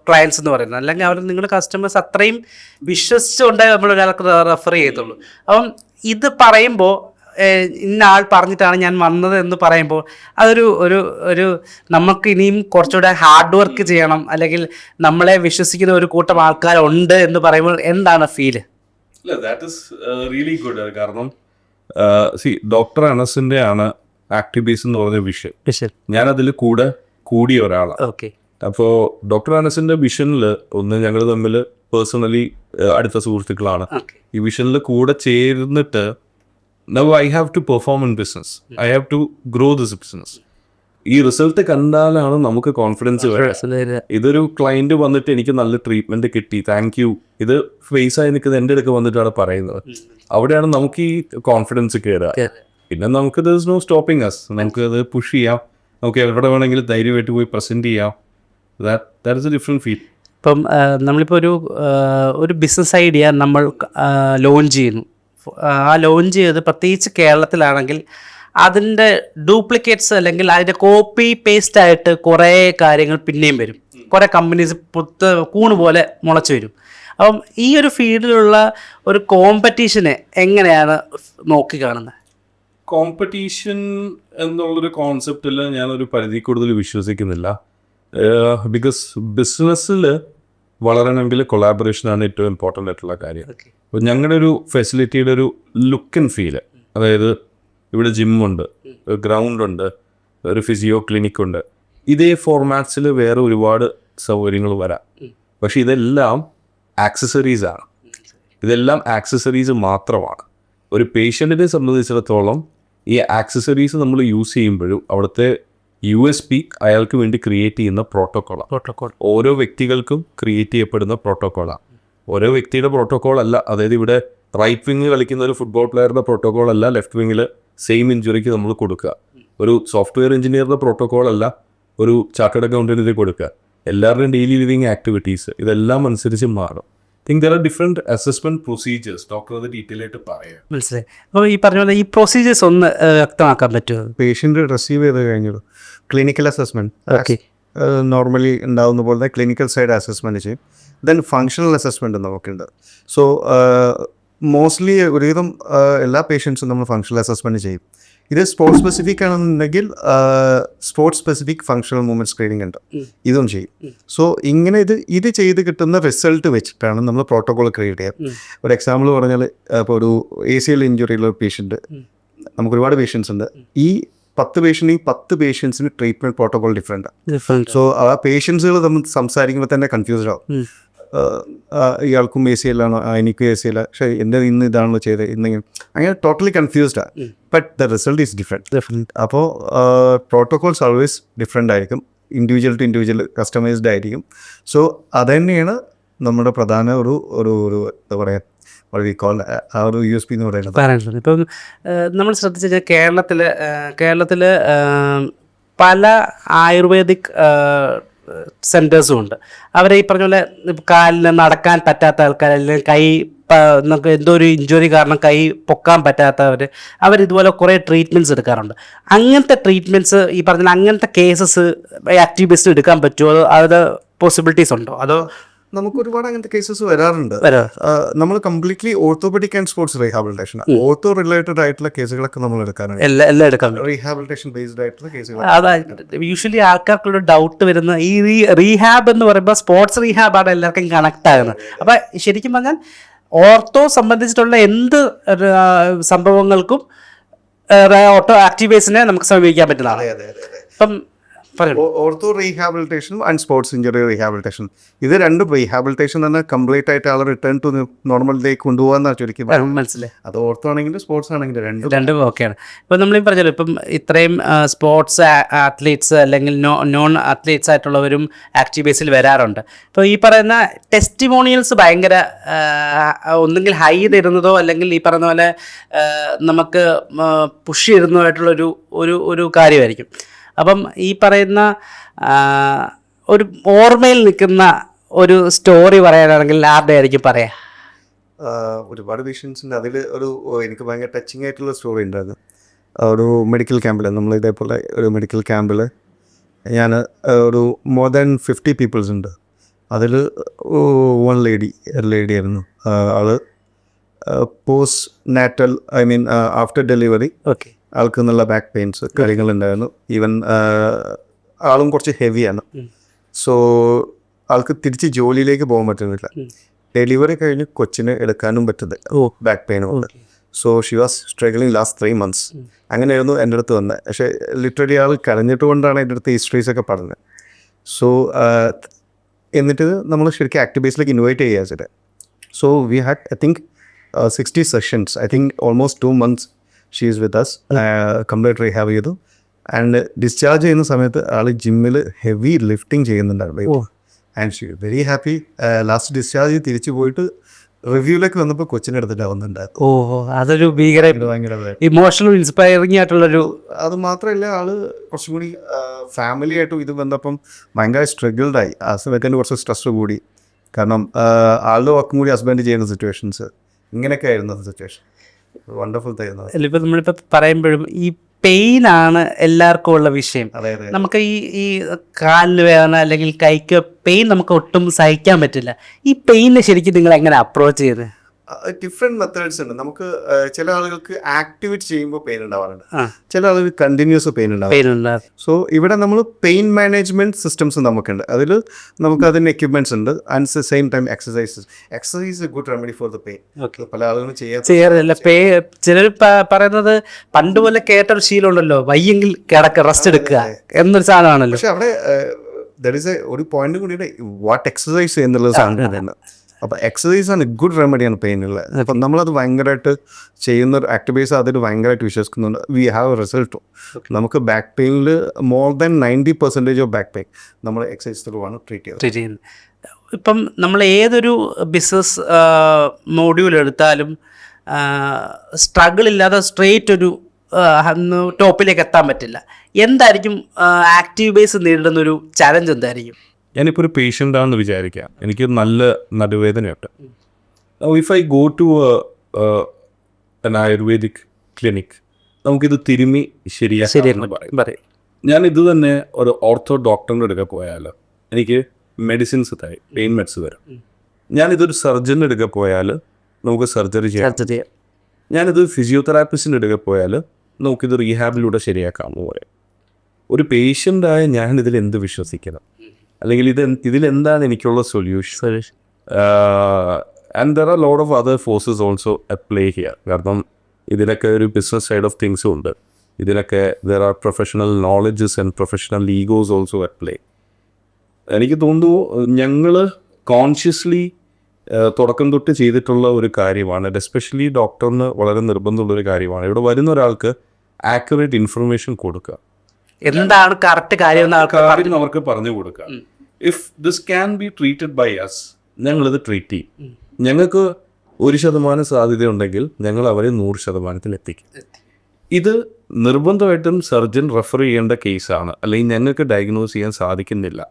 ക്ലയൻസ് എന്ന് പറയുന്നത്. അല്ലെങ്കിൽ അവർ നിങ്ങളുടെ കസ്റ്റമേഴ്സ് അത്രയും വിശ്വസിച്ചുകൊണ്ടേ നമ്മൾ ഒരാൾക്ക് റെഫർ ചെയ്യത്തുള്ളൂ. അപ്പം ഇത് പറയുമ്പോൾ ഇന്ന ആൾ പറഞ്ഞിട്ടാണ് ഞാൻ വന്നത് എന്ന് പറയുമ്പോൾ അതൊരു നമുക്ക് ഇനിയും കുറച്ചുകൂടെ ഹാർഡ് വർക്ക് ചെയ്യണം, അല്ലെങ്കിൽ നമ്മളെ വിശ്വസിക്കുന്ന ഒരു കൂട്ടം ആൾക്കാരുണ്ട് എന്ന് പറയുമ്പോൾ എന്താണ് feel? That is really good. കാരണം ഡോക്ടർ അനസിൻ്റെ ആണ് ആക്റ്റീവ് ബേസ് എന്ന് പറഞ്ഞ വിഷൻ. ഞാനതിൽ കൂടിയ ഒരാളാണ്. ഓക്കെ. അപ്പോൾ ഡോക്ടർ അനസിൻ്റെ വിഷനിൽ ഒന്ന് ഞങ്ങൾ തമ്മിൽ പേഴ്സണലി അടുത്ത സുഹൃത്തുക്കളാണ്. ഈ വിഷനിൽ കൂടെ ചേർന്നിട്ട് now I have to perform in business. I have to grow this business. ഈ റിസൾട്ട് കണ്ടാലാണ് നമുക്ക് കോൺഫിഡൻസ് വരിക. ഇതൊരു ക്ലയൻറ്റ് വന്നിട്ട് എനിക്ക് നല്ല ട്രീറ്റ്മെൻറ്റ് കിട്ടി, താങ്ക് യു, ഇത് ഫേസ് ആയി നിൽക്കുന്നത് എൻ്റെ അടുക്ക് വന്നിട്ടാണ് പറയുന്നത്. അവിടെയാണ് നമുക്ക് ഈ കോൺഫിഡൻസ് കയറുക. പിന്നെ നമുക്ക് there is no stopping us. നമുക്കത് പുഷ് ചെയ്യാം, നമുക്ക് എവിടെ വേണമെങ്കിലും ധൈര്യമായിട്ട് പോയി പ്രസൻറ്റ് ചെയ്യാം. That is a different feel. ഇപ്പം നമ്മളിപ്പോൾ ഒരു ബിസിനസ് ഐഡിയ നമ്മൾ ലോഞ്ച് ചെയ്യുന്നു. ആ ലോഞ്ച് ചെയ്ത് പ്രത്യേകിച്ച് കേരളത്തിലാണെങ്കിൽ അതിൻ്റെ ഡ്യൂപ്ലിക്കേറ്റ്സ് അല്ലെങ്കിൽ അതിൻ്റെ കോപ്പി പേസ്റ്റ് ആയിട്ട് കുറേ കാര്യങ്ങൾ പിന്നെയും വരും. കുറേ കമ്പനീസ് കൂണ് പോലെ മുളച്ച് വരും. അപ്പം ഈ ഒരു ഫീൽഡിലുള്ള ഒരു കോമ്പറ്റീഷനെ എങ്ങനെയാണ് നോക്കി കാണുന്നത്? കോമ്പറ്റീഷൻ എന്നുള്ളൊരു കോൺസെപ്റ്റിൽ ഞാനൊരു പരിധി കൂടുതൽ വിശ്വസിക്കുന്നില്ല. ബിക്കോസ് ബിസിനസ്സിൽ വളരണമെങ്കിൽ കൊളാബറേഷനാണ് ഏറ്റവും ഇമ്പോർട്ടൻ്റ് ആയിട്ടുള്ള കാര്യം. അപ്പോൾ ഞങ്ങളുടെ ഒരു ഫെസിലിറ്റിയുടെ ഒരു ലുക്ക് ആൻഡ് ഫീല്, അതായത് ഇവിടെ ജിമ്മുണ്ട്, ഗ്രൗണ്ടുണ്ട്, ഒരു ഫിസിയോ ക്ലിനിക്കുണ്ട്, ഇതേ ഫോർമാറ്റ്സിൽ വേറെ ഒരുപാട് സൗകര്യങ്ങൾ വരാം. പക്ഷെ ഇതെല്ലാം ആക്സസറീസാണ്. ഇതെല്ലാം ആക്സസറീസ് മാത്രമാണ്. ഒരു പേഷ്യൻറ്റിനെ സംബന്ധിച്ചിടത്തോളം ഈ ആക്സസറീസ് നമ്മൾ യൂസ് ചെയ്യുമ്പോഴും അവിടുത്തെ USP അയാൾക്ക് വേണ്ടി ക്രിയേറ്റ് ചെയ്യുന്ന പ്രോട്ടോക്കോൾ ഓരോ വ്യക്തികൾക്കും ക്രിയേറ്റ് ചെയ്യപ്പെടുന്ന പ്രോട്ടോക്കോളാണ്. ഓരോ വ്യക്തിയുടെ പ്രോട്ടോക്കോൾ അല്ല. അതായത് ഇവിടെ റൈറ്റ് വിങ് കളിക്കുന്ന ഒരു ഫുട്ബോൾ പ്ലെയറുടെ പ്രോട്ടോക്കോൾ അല്ല ലെഫ്റ്റ് വിങ്ങിൽ സെയിം ഇഞ്ചുറിക്ക് നമ്മൾ കൊടുക്കുക. ഒരു സോഫ്റ്റ്വെയർ എഞ്ചിനീയറുടെ പ്രോട്ടോക്കോൾ അല്ല ഒരു ചാർട്ടേഡ് അക്കൗണ്ടൻറ്റിന് കൊടുക്കുക. എല്ലാവരുടെയും ഡെയിലി ലിവിങ് ആക്ടിവിറ്റീസ് ഇതെല്ലാം അനുസരിച്ച് മാറും. Think there are different assessment procedures. Doctor അത് ഡീറ്റെയിൽ ആയിട്ട് പറയാം. മനസ്സിലായി. അപ്പോൾ ഈ പറഞ്ഞ പോലെ ഈ പ്രൊസീജിയേഴ്സ് ഒന്ന് വ്യക്തമാക്കാൻ പറ്റുമോ? പേഷ്യൻ്റ് റിസീവ് ചെയ്ത് കഴിഞ്ഞു ക്ലിനിക്കൽ അസസ്മെൻറ്റ് ഓക്കെ, നോർമലി ഉണ്ടാവുന്ന പോലെ ക്ലിനിക്കൽ സൈഡ് അസസ്മെൻറ്റ് ചെയ്യും. ദെൻ ഫങ്ഷണൽ അസസ്മെൻറ്റ് നമുക്കുണ്ട്. സോ മോസ്റ്റ്ലി ഒരുവിധം എല്ലാ പേഷ്യൻസും നമ്മൾ ഫങ്ഷണൽ അസസ്മെൻറ്റ് ചെയ്യും. ഇത് സ്പോർട്സ് സ്പെസിഫിക് ആണെന്നുണ്ടെങ്കിൽ sports specific functional movement screening ഉണ്ട്, ഇതും ചെയ്യും. സോ ഇങ്ങനെ ഇത് ചെയ്ത് കിട്ടുന്ന റിസൾട്ട് വെച്ചിട്ടാണ് നമ്മൾ പ്രോട്ടോകോൾ ക്രിയേറ്റ് ചെയ്യുക. ഒരു എക്സാമ്പിൾ പറഞ്ഞാൽ ഇപ്പോൾ ഒരു ACL ഇഞ്ചുറിയുള്ള പേഷ്യൻറ്റ്, നമുക്ക് ഒരുപാട് പേഷ്യൻസ് ഉണ്ട്. ഈ 10 പേഷ്യൻസിന് ട്രീറ്റ്മെൻറ്റ് പ്രോട്ടോകോൾ ഡിഫറെൻറ്റാണ്. സോ ആ പേഷ്യൻസുകൾ തമ്മിൽ സംസാരിക്കുമ്പോൾ തന്നെ കൺഫ്യൂസ്ഡ് ആവും. ഇയാൾക്കും ACL ആണോ, എനിക്കും ACL, പക്ഷേ എൻ്റെ ഇന്ന് ഇതാണല്ലോ ചെയ്തത്, ഇന്നെങ്കിലും അങ്ങനെ ടോട്ടലി കൺഫ്യൂസ്ഡാണ്. But the result is different. അപ്പോൾ പ്രോട്ടോകോൾസ് ഓൾവേസ് ഡിഫറെൻ്റ് ആയിരിക്കും, ഇൻഡിവിജ്വൽ ടു ഇൻഡിവിജ്വൽ കസ്റ്റമൈസ്ഡ് ആയിരിക്കും. സോ അതുതന്നെയാണ് നമ്മുടെ പ്രധാന ഒരു എന്താ പറയുക ആ ഒരു USP എന്ന് പറയുന്നത്. ഇപ്പം നമ്മൾ ശ്രദ്ധിച്ചു കഴിഞ്ഞാൽ കേരളത്തിൽ പല ആയുർവേദിക് സെൻറ്റേഴ്സും ഉണ്ട്. അവരെ ഈ പറഞ്ഞ പോലെ കാലിന് നടക്കാൻ പറ്റാത്ത ആൾക്കാർ, അല്ലെങ്കിൽ കൈ നമുക്ക് എന്തോ ഒരു ഇഞ്ചുറി കാരണം കൈ പൊക്കാൻ അവരിതുപോലെ കുറേ ട്രീറ്റ്മെൻറ്റ്സ് എടുക്കാറുണ്ട്. അങ്ങനത്തെ ട്രീറ്റ്മെൻറ്റ്സ് ഈ പറഞ്ഞ അങ്ങനത്തെ കേസസ് ആക്റ്റീവ് ബേസ്ഡ് എടുക്കാൻ പറ്റുമോ? അത് പോസിബിലിറ്റീസ് ഉണ്ടോ? അതോ നമുക്ക് ഒരുപാട് അങ്ങനത്തെ കേസസ് വരാറുണ്ട്. നമ്മൾ completely orthopaedic and sports rehabilitation, ortho related ആയിട്ടുള്ള കേസുകളൊക്കെ നമ്മൾ എടുക്കാറുണ്ട്. എല്ലാം എടുക്കാം, റീഹാബിലിറ്റേഷൻ ബേസ്ഡ് ആയിട്ടുള്ള കേസുകൾ. അതായത് യൂഷ്വലി ആൾക്കാർക്കുള്ള ഡൗട്ട് വരുന്ന ഈ റീഹാബ് എന്ന് പറയുമ്പോൾ സ്പോർട്സ് റീഹാബാണ് എല്ലാവർക്കും കണക്ട് ആകുന്നത്. അപ്പം ശരിക്കും പറഞ്ഞാൽ ഓർത്തോ സംബന്ധിച്ചിട്ടുള്ള എന്ത് സംഭവങ്ങൾക്കും ഓട്ടോ ആക്റ്റീവേഴ്സിനെ നമുക്ക് സമീപിക്കാൻ പറ്റുന്നതാണ്. ഇപ്പം ortho rehabilitation and sports injury rehabilitation, ഇത് രണ്ടും റീഹാബിലിറ്റേഷൻ തന്നെ കംപ്ലീറ്റ് ആയിട്ട് ആൾ റിട്ടേൺ ടു നോർമലിലേക്ക് കൊണ്ടുപോകാന്നാണ് ചുരുക്കി മനസ്സിലായി. അത് ഓർത്തോ ആണെങ്കിലും സ്പോർട്സ് ആണെങ്കിലും രണ്ടും ഓക്കെയാണ്. ഇപ്പം നമ്മൾ പറഞ്ഞല്ലോ, ഇപ്പം ഇത്രയും സ്പോർട്സ് അത്ലീറ്റ്സ് അല്ലെങ്കിൽ നോൺ അത്ലീറ്റ്സ് ആയിട്ടുള്ളവരും ആക്റ്റീവേഴ്സിൽ വരാറുണ്ട്. ഇപ്പോൾ ഈ പറയുന്ന ടെസ്റ്റിമോണിയൽസ് ഭയങ്കര ഒന്നെങ്കിൽ ഹൈ തരുന്നതോ അല്ലെങ്കിൽ ഈ പറയുന്ന പോലെ നമുക്ക് പുഷ് ചെയ്യുന്നതായിട്ടുള്ളൊരു ഒരു കാര്യമായിരിക്കും. അപ്പം ഈ പറയുന്ന ഒരു ഓർമ്മയിൽ നിൽക്കുന്ന ഒരു സ്റ്റോറി പറയാനാണെങ്കിൽ ആരുടെ ആയിരിക്കും പറയാ? ഒരുപാട് പേഷ്യൻസിൻ്റെ അതിൽ എനിക്ക് ഭയങ്കര ടച്ചിങ് ആയിട്ടുള്ള സ്റ്റോറി ഉണ്ടായിരുന്നു. ഒരു മെഡിക്കൽ ക്യാമ്പിൽ, നമ്മൾ ഇതേപോലെ ഒരു മെഡിക്കൽ ക്യാമ്പിൽ ഞാൻ ഒരു മോർ ദാൻ 50 പീപ്പിൾസ് ഉണ്ട്. അതിൽ വൺ ലേഡി ആയിരുന്നു. ആള് post natal, after delivery okay, ആൾക്ക് നല്ല ബാക്ക് പെയിൻസ് കാര്യങ്ങളുണ്ടായിരുന്നു. ഈവൻ ആളും കുറച്ച് ഹെവിയാണ്. സോ ആൾക്ക് തിരിച്ച് ജോലിയിലേക്ക് പോകാൻ പറ്റുന്നില്ല. ഡെലിവറി കഴിഞ്ഞ് കൊച്ചിനെ എടുക്കാനും പറ്റുന്നില്ല, ബാക്ക് പെയിനും ഉണ്ട്. So she was struggling last 3 months. അങ്ങനെയായിരുന്നു എൻ്റെ അടുത്ത് വന്നത്. പക്ഷേ ലിറ്ററലി ആൾ കരഞ്ഞിട്ട് കൊണ്ടാണ് എൻ്റെ അടുത്ത് ഹിസ്റ്ററീസൊക്കെ പറഞ്ഞത്. സോ എന്നിട്ട് നമ്മൾ ശരിക്കും ആക്ടിവേഴ്സിലേക്ക് ഇൻവൈറ്റ് ചെയ്യുക ചെയ്തത്. So we had I think 60 sessions. I think almost 2 months she is with us. Complete rehab ചെയ്തു. ആൻഡ് ഡിസ്ചാർജ് ചെയ്യുന്ന സമയത്ത് ആൾ ജിമ്മിൽ ഹെവി ലിഫ്റ്റിംഗ് ചെയ്യുന്നുണ്ടായിരുന്നു. And she very happy. Last discharge തിരിച്ചു പോയിട്ട് റിവ്യൂലേക്ക് വന്നപ്പോൾ കൊച്ചിനെ എടുത്തിട്ടാവുന്നുണ്ടായിരുന്നു. ഓ അതൊരു ഭീകര ഭയങ്കര ഇമോഷണൽ ഇൻസ്പയറിംഗ് ആയിട്ടുള്ളൊരു. അത് മാത്രമല്ല ആള് കുറച്ചും കൂടി ഫാമിലി ആയിട്ടും ഇത് വന്നപ്പം ഭയങ്കര സ്ട്രഗിൾഡായി. ആ സമയത്ത് കുറച്ച് സ്ട്രെസ് കൂടി. കാരണം ആളുടെ വർക്കും കൂടി ഹസ്ബൻഡ് ചെയ്യുന്ന സിറ്റുവേഷൻസ് ഇങ്ങനെയൊക്കെ ആയിരുന്നു സിറ്റുവേഷൻ. വണ്ടർഫുൾ ആയിരുന്നു. ഇപ്പം നമ്മളിപ്പോൾ പറയുമ്പോഴും ഈ പെയിനാണ് എല്ലാവർക്കും ഉള്ള വിഷയം. നമുക്ക് ഈ കാലിന് വേദന അല്ലെങ്കിൽ കൈക്ക് പെയിൻ നമുക്ക് ഒട്ടും സഹിക്കാൻ പറ്റില്ല. ഈ പെയിനെ ശരിക്കും നിങ്ങൾ എങ്ങനെ അപ്രോച്ച് ചെയ്ത്? ഡിഫറെൻറ്റ് മെത്തേഡ്സ് ഉണ്ട്. നമുക്ക് ചില ആളുകൾക്ക് ആക്ടിവിറ്റി ചെയ്യുമ്പോൾ പെയിൻ ഉണ്ടാവാറുണ്ട്, ചില ആളുകൾക്ക് കണ്ടിന്യൂസ് പെയിൻ ഉണ്ടാവും. സോ ഇവിടെ നമ്മൾ പെയിൻ മാനേജ്മെന്റ് സിസ്റ്റംസ് നമുക്കുണ്ട്. അതിൽ നമുക്ക് അതിന് എക്യുപ്മെന്റ്സ് ഉണ്ട്. And same time exercise good remedy for the pain. പല ആളുകളും ചെയ്യാറില്ല. ചിലർ പറയുന്നത് പണ്ട് പോലെ കേട്ടൊരു ശീലം ഉണ്ടല്ലോ, വയ്യെങ്കിൽ കിടക്ക റെസ്റ്റ് എടുക്കുക എന്നൊരു സാധനമാണല്ലോ. പക്ഷെ അവിടെ ഒരു പോയിന്റ് കൂടി വാട്ട് എക്സസൈസ് എന്നുള്ളത് സാധനം. അപ്പോൾ എക്സസൈസ് ആണ് ഗുഡ് റെമഡിയാണ് പെയിനുള്ളത്. അപ്പം നമ്മളത് ഭയങ്കരമായിട്ട് ചെയ്യുന്ന ഒരു ആക്ടിവിറ്റീസ് അതിൽ ഭയങ്കരമായിട്ട് വിശ്വസിക്കുന്നുണ്ട്. We have a result. നമുക്ക് ബാക്ക് പെയിനിൽ more than 90% of back pain നമ്മൾ എക്സസൈസ് ത്രൂ ആണ് ട്രീറ്റ് ചെയ്യുന്നത്. ഇപ്പം നമ്മൾ ഏതൊരു ബിസിനസ് മോഡ്യൂൾ എടുത്താലും സ്ട്രഗിൾ ഇല്ലാതെ സ്ട്രെയിറ്റ് ഒരു ടോപ്പിലേക്ക് എത്താൻ പറ്റില്ല. എന്തായിരിക്കും ആക്റ്റീവ് ബേസ് നേരിടുന്നൊരു ചലഞ്ച് എന്തായിരിക്കും? ഞാനിപ്പോൾ ഒരു പേഷ്യൻ്റ് ആണെന്ന് വിചാരിക്കാം, എനിക്ക് നല്ല നടുവേദനയുണ്ട്. If I go to an Ayurvedic clinic, നമുക്കിത് തിരുമ്മി ശരിയാക്കാൻ പറയും. ഞാൻ ഇത് തന്നെ ഒരു ഓർത്തോ ഡോക്ടറിൻ്റെ അടുക്ക പോയാൽ എനിക്ക് മെഡിസിൻസ് തരും, പെയിൻ മെഡിസിൻ വരും. ഞാനിതൊരു സർജൻ്റെ അടുക്ക പോയാൽ നമുക്ക് സർജറി ചെയ്യാം. ഞാനിത് ഫിസിയോതെറാപ്പിസ്റ്റിൻ്റെ അടുക്ക പോയാൽ നമുക്കിത് റീഹാബിലൂടെ ശരിയാക്കാമെന്ന് പറയാം. ഒരു പേഷ്യൻ്റായ ഞാൻ ഇതിൽ എന്ത് വിശ്വസിക്കണം, അല്ലെങ്കിൽ ഇതിലെന്താണ് എനിക്കുള്ള solution? And there are lot of other forces also at play here. കാരണം ഇതിലൊക്കെ ഒരു ബിസിനസ് സൈഡ് ഓഫ് തിങ്സും ഉണ്ട്. ഇതിലൊക്കെ there are professional knowledges and professional Egoss also at play. എനിക്ക് തോന്നുന്നു ഞങ്ങൾ കോൺഷ്യസ്ലി തുടക്കം തൊട്ട് ചെയ്തിട്ടുള്ള ഒരു കാര്യമാണ്. എസ്പെഷ്യലി ഡോക്ടറിന് വളരെ നിർബന്ധമുള്ളൊരു കാര്യമാണ് ഇവിടെ വരുന്ന ഒരാൾക്ക് ആക്യുറേറ്റ് ഇൻഫർമേഷൻ കൊടുക്കുക. എന്താണ് കറക്റ്റ് കാര്യം അവർക്ക് പറഞ്ഞു കൊടുക്കുക. If this can be treated by us, ഞങ്ങളിത് ട്രീറ്റ് ചെയ്യും. ഞങ്ങൾക്ക് 1% സാധ്യതയുണ്ടെങ്കിൽ ഞങ്ങൾ അവരെ 100% എത്തിക്കും. ഇത് നിർബന്ധമായിട്ടും സർജൻ റെഫർ ചെയ്യേണ്ട കേസാണ്. അല്ലെങ്കിൽ ഞങ്ങൾക്ക് ഡയഗ്നോസ് ചെയ്യാൻ സാധിക്കുന്നില്ല,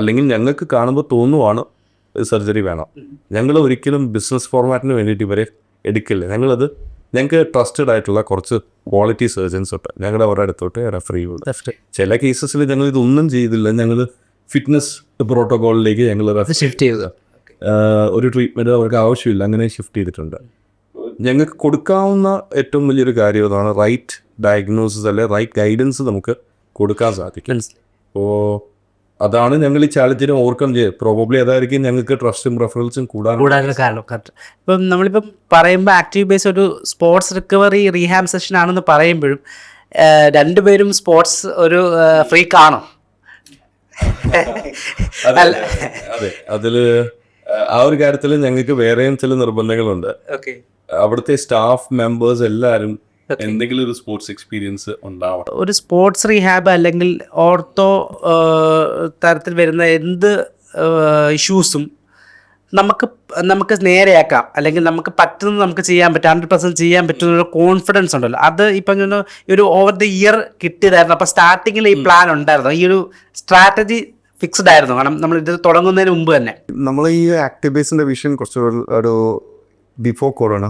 അല്ലെങ്കിൽ ഞങ്ങൾക്ക് കാണുമ്പോൾ തോന്നുവാണ് സർജറി വേണം. ഞങ്ങൾ ഒരിക്കലും ബിസിനസ് ഫോർമാറ്റിന് വേണ്ടിയിട്ട് ഇവരെ എടുക്കില്ല. ഞങ്ങൾക്ക് ട്രസ്റ്റഡ് ആയിട്ടുള്ള കുറച്ച് ക്വാളിറ്റി സർജൻസ് ഉണ്ട്, ഞങ്ങൾ അവരുടെ അടുത്തോട്ട് റെഫർ ചെയ്യുള്ളൂ. ചില കേസസിൽ ഞങ്ങൾ ഇതൊന്നും ചെയ്തില്ല, ഞങ്ങൾ ഫിറ്റ്നസ് പ്രോട്ടോകോളിലേക്ക് ഞങ്ങൾ ഷിഫ്റ്റ് ചെയ്തത്. ഒരു ട്രീറ്റ്മെൻറ്റ് അവർക്ക് ആവശ്യമില്ല, അങ്ങനെ ഷിഫ്റ്റ് ചെയ്തിട്ടുണ്ട്. ഞങ്ങൾക്ക് കൊടുക്കാവുന്ന ഏറ്റവും വലിയൊരു കാര്യം അതാണ്, റൈറ്റ് ഡയഗ്നോസിസ് അല്ലെ റൈറ്റ് ഗൈഡൻസ് നമുക്ക് കൊടുക്കാൻ സാധിക്കും. അപ്പോൾ അതാണ് ഞങ്ങൾ ഈ ചാലഞ്ചിനെ ഓവർകം ചെയ്ത് പ്രോബബ്ലി അതായിരിക്കും ഞങ്ങൾക്ക് ട്രസ്റ്റും റെഫറൻസും കൂടാനുള്ള കാരണം. ഇപ്പം നമ്മളിപ്പം പറയുമ്പോൾ ആക്റ്റീവ് ബേസ് ഒരു സ്പോർട്സ് റിക്കവറി റീഹാബ് സെഷൻ ആണെന്ന് പറയുമ്പോഴും രണ്ടുപേരും സ്പോർട്സ് ഒരു ഫ്രീക്ക് ആണോ? അതെ, അതില് ആ ഒരു കാര്യത്തിൽ ഞങ്ങൾക്ക് വേറെയും ചില നിർബന്ധങ്ങളുണ്ട്. അവിടുത്തെ സ്റ്റാഫ് മെമ്പേഴ്സ് എല്ലാവരും എന്തെങ്കിലും ഒരു സ്പോർട്സ് എക്സ്പീരിയൻസ് ഉണ്ടാവണം. ഒരു സ്പോർട്സ് റീഹാബ് അല്ലെങ്കിൽ ഓർത്തോ തരത്തിൽ വരുന്ന എന്ത് ഇഷ്യൂസും നമുക്ക് നേരെയാക്കാം, അല്ലെങ്കിൽ നമുക്ക് പറ്റുന്നത് നമുക്ക് ചെയ്യാൻ പറ്റും, 100% ചെയ്യാൻ പറ്റുന്ന കോൺഫിഡൻസ് ഉണ്ടല്ലോ. അത് ഇപ്പം ഒരു ഓവർ ദി ഇയർ കിട്ടിയതായിരുന്നു. അപ്പോൾ സ്റ്റാർട്ടിങ്ങിൽ ഈ പ്ലാൻ ഉണ്ടായിരുന്നു, ഈ ഒരു സ്ട്രാറ്റജി ഫിക്സ്ഡ് ആയിരുന്നു. കാരണം നമ്മൾ ഇത് തുടങ്ങുന്നതിന് മുമ്പ് തന്നെ നമ്മൾ ഈ ആക്ടിവേസിൻ്റെ വിഷൻ കുറച്ച് ഒരു ബിഫോർ കൊറോണ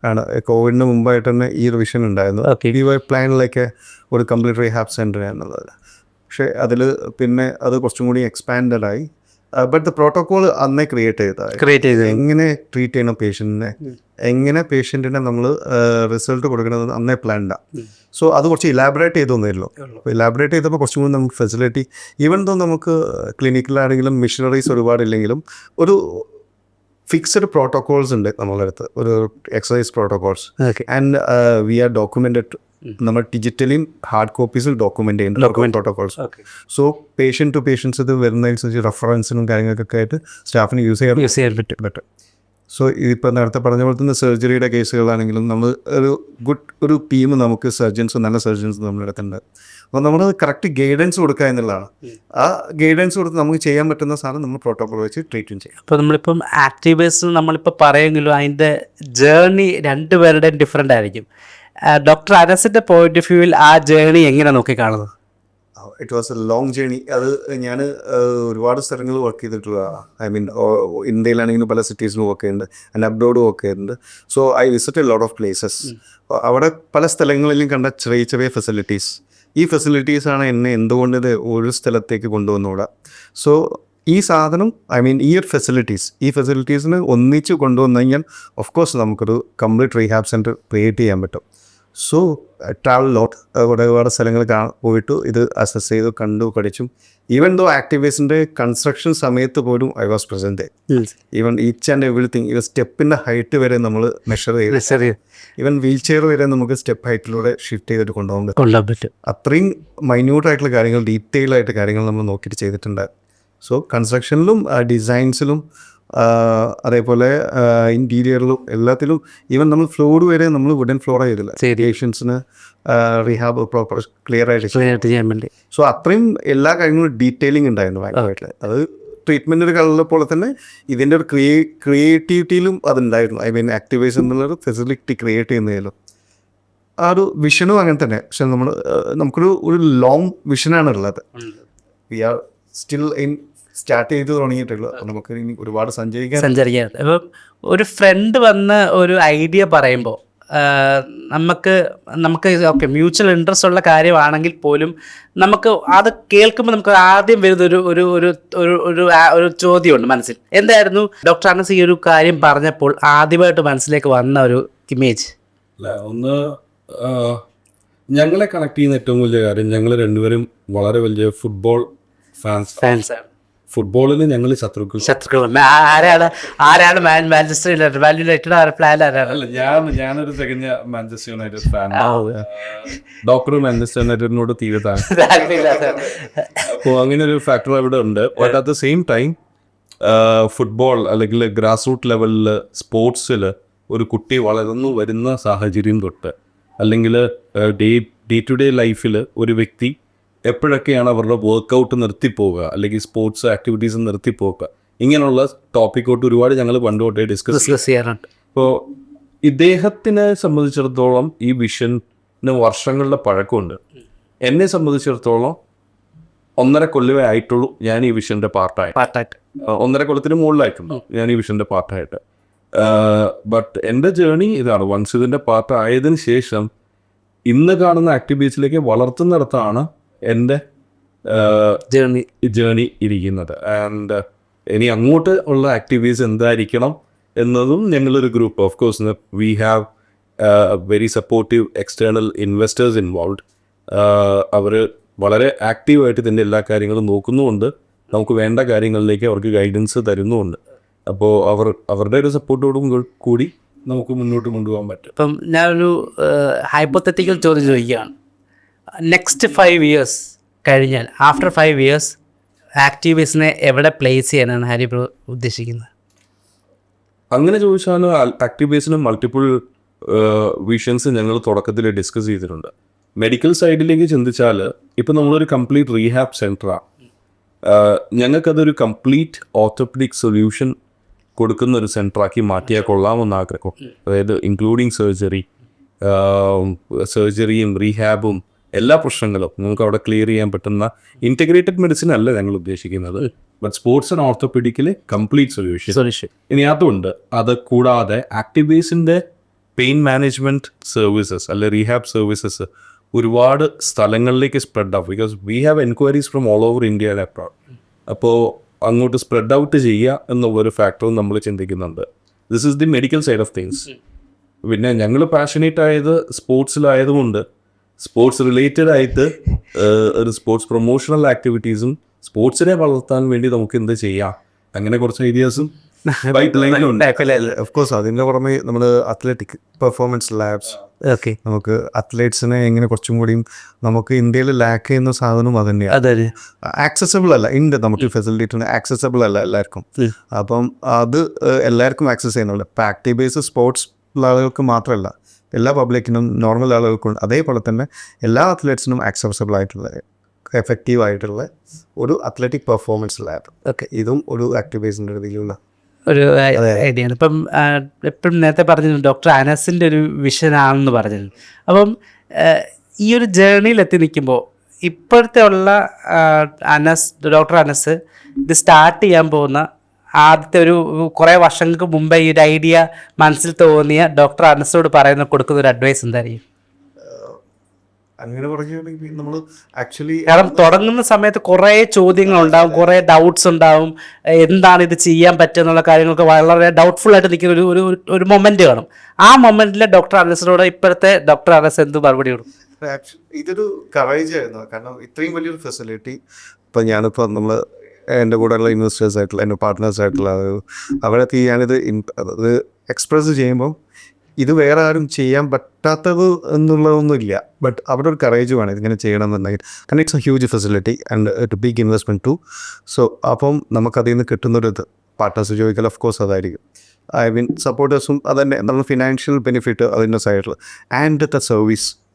ആണ്, കോവിഡിന് മുമ്പായിട്ട് തന്നെ ഈ ഒരു വിഷൻ ഉണ്ടായിരുന്നു. ഈ പ്ലാനിലേക്ക് ഒരു കംപ്ലീറ്റ് റീഹാബ് സെൻറ്റർ എന്നുള്ളത്. പക്ഷേ അതിൽ പിന്നെ അത് കുറച്ചും കൂടി എക്സ്പാൻഡഡ് ആയി. ബട്ട് ദ പ്രോട്ടോകോൾ അന്നേ ക്രിയേറ്റ് ചെയ്ത് എങ്ങനെ ട്രീറ്റ് ചെയ്യണം പേഷ്യൻറ്റിനെ, എങ്ങനെ പേഷ്യൻറ്റിനെ നമ്മൾ റിസൾട്ട് കൊടുക്കുന്നത് അന്നേ പ്ലാൻഡാണ്. സോ അത് കുറച്ച് ഇലാബറേറ്റ് ചെയ്തൊന്നുമില്ലല്ലോ. അപ്പോൾ ഇലാബറേറ്റ് ചെയ്തപ്പോൾ കുറച്ചും കൂടി നമുക്ക് ഫെസിലിറ്റി, ഈവൻ ദോ നമുക്ക് ക്ലിനിക്കിലാണെങ്കിലും മിഷനറീസ് ഒരുപാടില്ലെങ്കിലും ഒരു ഫിക്സഡ് പ്രോട്ടോകോൾസ് ഉണ്ട് നമ്മളുടെ അടുത്ത്, ഒരു exercise protocols. And we are documented, നമ്മൾ ഡിജിറ്റലിയും ഹാർഡ് കോപ്പീസിൽ ഡോക്യുമെൻ്റ് ചെയ്യുന്ന protocols. So patient to patients ഇത് വരുന്നതനുസരിച്ച് റെഫറൻസിനും കാര്യങ്ങൾക്കൊക്കെ ആയിട്ട് സ്റ്റാഫിന് യൂസ് ചെയ്യാൻ പറ്റും. സോ ഇപ്പോൾ നേരത്തെ പറഞ്ഞ പോലെ തന്നെ സർജറിയുടെ കേസുകളാണെങ്കിലും നമ്മൾ ഒരു ടീം നമുക്ക് നല്ല സർജൻസ് നമ്മുടെ അടുത്തുണ്ട്. അപ്പോൾ നമ്മൾ കറക്റ്റ് ഗൈഡൻസ് കൊടുക്കുക എന്നുള്ളതാണ്. ആ ഗൈഡൻസ് കൊടുത്ത് നമുക്ക് ചെയ്യാൻ പറ്റുന്ന സാധനം നമ്മൾ പ്രോട്ടോകോൾ വെച്ച് ട്രീറ്റ്മെൻറ്റ് ചെയ്യും. ഇപ്പോൾ നമ്മളിപ്പം ആക്റ്റീവേഴ്സ് നമ്മളിപ്പോൾ പറയുമെങ്കിലും അതിൻ്റെ ജേർണി രണ്ടുപേരുടെയും ഡിഫറെൻ്റ് ആയിരിക്കും. ഡോക്ടർ അനസിൻ്റെ പോയിന്റ് ഓഫ് വ്യൂവിൽ ആ ജേർണി എങ്ങനെ നോക്കിക്കാണുന്നത്? It was A long journey. അത് ഞാൻ ഒരുപാട് സ്ഥലങ്ങൾ വർക്ക് ചെയ്തിട്ടുള്ളതാണ്. ഐ മീൻ ഇന്ത്യയിലാണെങ്കിലും പല സിറ്റീസിലും വർക്ക് ചെയ്യുന്നുണ്ട്, ആൻഡ് അബ്രോഡ് വർക്ക് ചെയ്യുന്നുണ്ട്. So I visit a lot of places. അവിടെ പല സ്ഥലങ്ങളിലും കണ്ട ചെറിയ ചെറിയ ഫെസിലിറ്റീസ്, ഈ ഫെസിലിറ്റീസാണ് എന്നെ എന്തുകൊണ്ട് ഇത് ഒരു സ്ഥലത്തേക്ക് കൊണ്ടുവന്നുകൂടാ. സോ ഈ സാധനം ഈ ഒരു ഫെസിലിറ്റീസിന് ഒന്നിച്ച് കൊണ്ടുവന്നു കഴിഞ്ഞാൽ ഓഫ് കോഴ്സ് നമുക്കൊരു കംപ്ലീറ്റ് റീഹാബ് സെൻറ്റർ ക്രിയേറ്റ് ചെയ്യാൻ പറ്റും. സോ ട്രാവൽ ലോട്ട്, ഒരുപാട് സ്ഥലങ്ങൾ പോയിട്ട് ഇത് അസസ് ചെയ്തു, കണ്ടു, പഠിച്ചും. ഈവൻ ദോ ആക്ടിവേഴ്സിൻ്റെ കൺസ്ട്രക്ഷൻ സമയത്ത് പോലും I was present. Even each and everything, even സ്റ്റെപ്പിൻ്റെ ഹൈറ്റ് വരെ നമ്മൾ മെഷർ ചെയ്ത്, ഈവൻ വീൽ ചെയർ വരെ നമുക്ക് സ്റ്റെപ്പ് ഹൈറ്റിലൂടെ ഷിഫ്റ്റ് ചെയ്തിട്ട് കൊണ്ടുപോകാൻ പറ്റും. അത്രയും മൈന്യൂട്ടായിട്ടുള്ള കാര്യങ്ങൾ, ഡീറ്റെയിൽ ആയിട്ട് കാര്യങ്ങൾ നമ്മൾ നോക്കിയിട്ട് ചെയ്തിട്ടുണ്ട്. സോ കൺസ്ട്രക്ഷനിലും ഡിസൈൻസിലും അതേപോലെ ഇൻറ്റീരിയറിലും എല്ലാത്തിലും, ഈവൻ നമ്മൾ ഫ്ലോർ വരെ നമ്മൾ വുഡൻ ഫ്ലോർ ചെയ്തില്ല, പേഷ്യൻസിന് റീഹാബ് പ്രോപ്പർ ക്ലിയർ ആയിട്ട് ചെയ്യാൻ വേണ്ടി. സോ അത്രയും എല്ലാ കാര്യങ്ങളും ഡീറ്റെയിലിംഗ് ഉണ്ടായിരുന്നു ഭയങ്കരമായിട്ട്. അത് ട്രീറ്റ്മെൻറ്റിൻ്റെ കളറിലെ തന്നെ ഇതിൻ്റെ ഒരു ക്രിയേറ്റിവിറ്റിയിലും അതുണ്ടായിരുന്നു. ആക്ടിവേഷൻ എന്നുള്ളൊരു ഫെസിലിറ്റി ക്രിയേറ്റ് ചെയ്യുന്നതിലും ആ ഒരു വിഷനും അങ്ങനെ തന്നെ. പക്ഷെ നമുക്കൊരു ലോങ് വിഷനാണ് ഉള്ളത്. വി ആർ സ്റ്റിൽ സ്റ്റാർട്ട് ചെയ്ത് തുടങ്ങിയിട്ടുള്ളൂ. അപ്പോൾ നമുക്ക് ഇനി ഒരുപാട് സഞ്ചരിക്കാൻ. അപ്പം ഒരു ഫ്രണ്ട് വന്ന് ഒരു ഐഡിയ പറയുമ്പോൾ നമുക്ക് ഓക്കെ മ്യൂച്വൽ ഇൻട്രസ്റ്റ് ഉള്ള കാര്യമാണെങ്കിൽ പോലും നമുക്ക് അത് കേൾക്കുമ്പോൾ നമുക്ക് ആദ്യം വരുന്ന ഒരു ചോദ്യമുണ്ട് മനസ്സിൽ. എന്തായിരുന്നു ഡോക്ടർ അനസ് ഈ ഒരു കാര്യം പറഞ്ഞപ്പോൾ ആദ്യമായിട്ട് മനസ്സിലേക്ക് വന്ന ഒരു ഇമേജ്? ഒന്ന്, ഞങ്ങളെ കണക്ട് ചെയ്യുന്ന ഏറ്റവും വലിയ കാര്യം, ഞങ്ങൾ രണ്ടുപേരും വളരെ വലിയ ഫുട്ബോൾ ഫാൻസാണ്. ഫുട്ബോളിൽ ഞങ്ങൾ ശത്രുക്കൾ. ആരാണ് മാഞ്ചസ്റ്റർ യുണൈറ്റഡ് അല്ല, ഞാനൊരു തികഞ്ഞ Manchester United fan. Doctor Manchester യുണൈറ്റഡിനോട് തീരെ അപ്പോൾ അങ്ങനെ ഒരു ഫാക്ടർ അവിടെ ഉണ്ട്. But at the same time football അല്ലെങ്കിൽ ഗ്രാസ് റൂട്ട് ലെവലിൽ സ്പോർട്സിൽ ഒരു കുട്ടി വളർന്നു വരുന്ന സാഹചര്യം തൊട്ട്, അല്ലെങ്കിൽ ഡേ ടു ഡേ ലൈഫിൽ ഒരു വ്യക്തി എപ്പോഴൊക്കെയാണ് അവരുടെ വർക്കൗട്ട് നിർത്തിപ്പോവുക, അല്ലെങ്കിൽ സ്പോർട്സ് ആക്ടിവിറ്റീസ് നിർത്തിപ്പോവുക, ഇങ്ങനെയുള്ള ടോപ്പിക്കോട്ട് ഒരുപാട് ഞങ്ങൾ പണ്ട് തൊട്ടേ ഡിസ്കസ് ചെയ്യാറുണ്ട്. അപ്പോൾ ഇദ്ദേഹത്തിനെ സംബന്ധിച്ചിടത്തോളം ഈ വിഷന് വർഷങ്ങളുടെ പഴക്കമുണ്ട്. എന്നെ സംബന്ധിച്ചിടത്തോളം 1.5 കൊല്ലമേ ആയിട്ടുള്ളൂ ഞാൻ ഈ വിഷൻ്റെ പാർട്ടായിട്ട്. 1.5 കൊല്ലത്തിന് മുകളിലായിട്ടുള്ളൂ ഞാൻ ഈ വിഷൻ്റെ പാർട്ടായിട്ട്. ബട്ട് എൻ്റെ ജേർണി ഇതാണ്. വൺസ് ഇതിൻ്റെ പാർട്ട് ആയതിനു ശേഷം ഇന്ന് കാണുന്ന ആക്ടിവിറ്റീസിലേക്ക് വളർത്തുന്നിടത്താണ് എൻ്റെ ജേർണി ഇരിക്കുന്നത്. ആൻഡ് ഇനി അങ്ങോട്ട് ഉള്ള ആക്ടിവിറ്റീസ് എന്തായിരിക്കണം എന്നതും ഞങ്ങളൊരു group, of course we have very supportive external investors involve. അവർ വളരെ ആക്റ്റീവായിട്ട് ഇതിൻ്റെ എല്ലാ കാര്യങ്ങളും നോക്കുന്നുമുണ്ട്, നമുക്ക് വേണ്ട കാര്യങ്ങളിലേക്ക് അവർക്ക് ഗൈഡൻസ് തരുന്നുമുണ്ട്. അപ്പോൾ അവരുടെ ഒരു സപ്പോർട്ടോടും കൂടി നമുക്ക് മുന്നോട്ട് കൊണ്ടുപോകാൻ പറ്റും. ഇപ്പം ഞാനൊരു ഹൈപ്പോത്തറ്റിക്കൽ ചോദ്യം ചോദിക്കുകയാണ്. നെക്സ്റ്റ് 5 years കഴിഞ്ഞാൽ, ആഫ്റ്റർ 5 years ആക്ടിവിസ്റ്റിനെ എവിടെ പ്ലേസ് ചെയ്യാനാണ് ഹാരി ബ്രോ ഉദ്ദേശിക്കുന്നത്? അങ്ങനെ ചോദിച്ചാൽ ആക്ടിവിസ്റ്റിന് മൾട്ടിപ്പിൾ വിഷൻസ് ഞങ്ങൾ തുടക്കത്തിൽ ഡിസ്കസ് ചെയ്തിട്ടുണ്ട്. മെഡിക്കൽ സൈഡിലേക്ക് ചിന്തിച്ചാൽ ഇപ്പം നമ്മളൊരു കംപ്ലീറ്റ് റീഹാബ് സെൻറ്ററാണ്. ഞങ്ങൾക്കതൊരു കംപ്ലീറ്റ് ഓർത്തോപെഡിക് സൊല്യൂഷൻ കൊടുക്കുന്ന ഒരു സെൻറ്ററാക്കി മാറ്റിയാൽ കൊള്ളാമെന്ന് ആഗ്രഹം. അതായത് ഇൻക്ലൂഡിങ് സർജറിയും റീഹാബും എല്ലാ പ്രശ്നങ്ങളും നമുക്ക് അവിടെ ക്ലിയർ ചെയ്യാൻ പറ്റുന്ന ഇൻറ്റഗ്രേറ്റഡ് മെഡിസിൻ അല്ല ഞങ്ങൾ ഉദ്ദേശിക്കുന്നത്, ബട്ട് സ്പോർട്സ് ആൻഡ് ഓർത്തോപെഡിക്കിലെ കംപ്ലീറ്റ് സൊല്യൂഷൻ. ഇനി അതുണ്ട്. അത് കൂടാതെ ആക്ടിവേസിൻ്റെ പെയിൻ മാനേജ്മെൻറ്റ് സർവീസസ് അല്ലെ റീഹാബ് സർവീസസ് ഒരുപാട് സ്ഥലങ്ങളിലേക്ക് സ്പ്രെഡ് ആവും. Because we have enquiries from all over India and abroad. അപ്പോൾ അങ്ങോട്ട് സ്പ്രെഡ് ഔട്ട് ചെയ്യുക എന്നുള്ളൊരു ഫാക്ടറും നമ്മൾ ചിന്തിക്കുന്നുണ്ട്. This is the medical side of things. പിന്നെ ഞങ്ങൾ പാഷനേറ്റ് ആയത് സ്പോർട്സിലായതുകൊണ്ട് സ്പോർട്സ് റിലേറ്റഡ് ആയിട്ട് ഒരു സ്പോർട്സ് പ്രൊമോഷണൽ ആക്ടിവിറ്റീസും സ്പോർട്സിനെ വളർത്താൻ വേണ്ടി നമുക്ക് എന്ത് ചെയ്യാം, അങ്ങനെ കുറച്ച് ഐഡിയാസും ഓഫ് കോഴ്സ് അതിൻ്റെ പുറമെ നമ്മൾ അത്ലറ്റിക് പെർഫോമൻസ് ലാബ്സ്, ഓക്കെ നമുക്ക് അത്ലറ്റ്സിനെ എങ്ങനെ കുറച്ചും കൂടിയും നമുക്ക് ഇന്ത്യയിൽ ലാക്ക് ചെയ്യുന്ന സാധനം അത് തന്നെയാണ്. അതെ ആക്സസബിൾ അല്ല, ഉണ്ട് നമുക്ക് ഫെസിലിറ്റി ആക്സസബിൾ അല്ല എല്ലാവർക്കും. അപ്പം അത് എല്ലാവർക്കും ആക്സസ് ചെയ്യുന്നുണ്ട്. ഇപ്പം ആക്റ്റീവ് ബേസ് സ്പോർട്സ് ആളുകൾക്ക് മാത്രമല്ല, എല്ലാ പബ്ലിക്കിനും നോർമൽ ആളുകൾക്കും അതേപോലെ തന്നെ എല്ലാ അത്ലറ്റ്സിനും ആക്സസബിൾ ആയിട്ടുള്ള എഫക്റ്റീവ് ആയിട്ടുള്ള ഒരു അത്ലറ്റിക് പെർഫോമൻസ് ലാബ്. ഓക്കെ, ഇതും ഒരു ആക്റ്റീവ് ബേസിൻ്റെ രീതിയിലുള്ള ഒരു ഐഡിയയാണ്. ഇപ്പം എപ്പോഴും നേരത്തെ പറഞ്ഞിരുന്നു ഡോക്ടർ അനസിൻ്റെ ഒരു വിഷനാണെന്ന് പറഞ്ഞിരുന്നു. അപ്പം ഈ ഒരു ജേർണിയിൽ എത്തി നിൽക്കുമ്പോൾ ഇപ്പോഴത്തെ ഉള്ള ഡോക്ടർ അനസ് ഇത് സ്റ്റാർട്ട് ചെയ്യാൻ പോകുന്ന ആദ്യത്തെ ഒരു കുറേ വർഷങ്ങൾക്ക് മുമ്പേ ഈ ഒരു ഐഡിയ മനസ്സിൽ തോന്നിയ ഡോക്ടർ അനസോട് കൊടുക്കുന്ന ഒരു അഡ്വൈസ് എന്തായിരിക്കും? അങ്ങനെ പറയുകയാണെങ്കിൽ നമ്മൾ ആക്ച്വലി കാരണം തുടങ്ങുന്ന സമയത്ത് കുറേ ചോദ്യങ്ങളുണ്ടാവും, കുറേ ഡൗട്ട്സ് ഉണ്ടാവും, എന്താണ് ഇത് ചെയ്യാൻ പറ്റുക എന്നുള്ള കാര്യങ്ങൾക്ക് വളരെ ഡൗട്ട്ഫുൾ ആയിട്ട് നിൽക്കുന്ന ഒരു മൊമെന്റ് കാണും. ആ മൊമെന്റിലെ ഡോക്ടർ അനസിനോട് ഇപ്പോഴത്തെ ഡോക്ടർ അനസ് എന്ത് മറുപടി കൊടുക്കും? ഇതൊരു കറേജ് ആയിരുന്നു. കാരണം ഇത്രയും വലിയൊരു ഫെസിലിറ്റി ഇപ്പം ഞാനിപ്പോൾ നമ്മൾ എൻ്റെ കൂടെയുള്ള ഇൻവെസ്റ്റേഴ്സ് ആയിട്ടുള്ള എൻ്റെ പാർട്ട്നേഴ്സ് ആയിട്ടുള്ള അവരൊക്കെ ഞാനിത് അത് എക്സ്പ്രസ് ചെയ്യുമ്പം ഇത് വേറെ ആരും ചെയ്യാൻ പറ്റാത്തത് എന്നുള്ളതൊന്നുമില്ല. ബട്ട് അവിടെ ഒരു കറേജ് വേണം ഇതിങ്ങനെ ചെയ്യണമെന്നുണ്ടെങ്കിൽ. കാരണം it's a huge facility and it big investment too. So അപ്പം നമുക്കതിൽ നിന്ന് കിട്ടുന്നൊരു പാർട്ട്നേഴ്സ് ചോദിക്കൽ ഓഫ് കോഴ്സ് അതായിരിക്കും. ഐ മീൻ സപ്പോർട്ടേഴ്സും അതന്നെ നമ്മൾ ഫിനാൻഷ്യൽ ബെനിഫിറ്റ് അതിൻ്റെ സൈഡിൽ ആൻഡ് ദ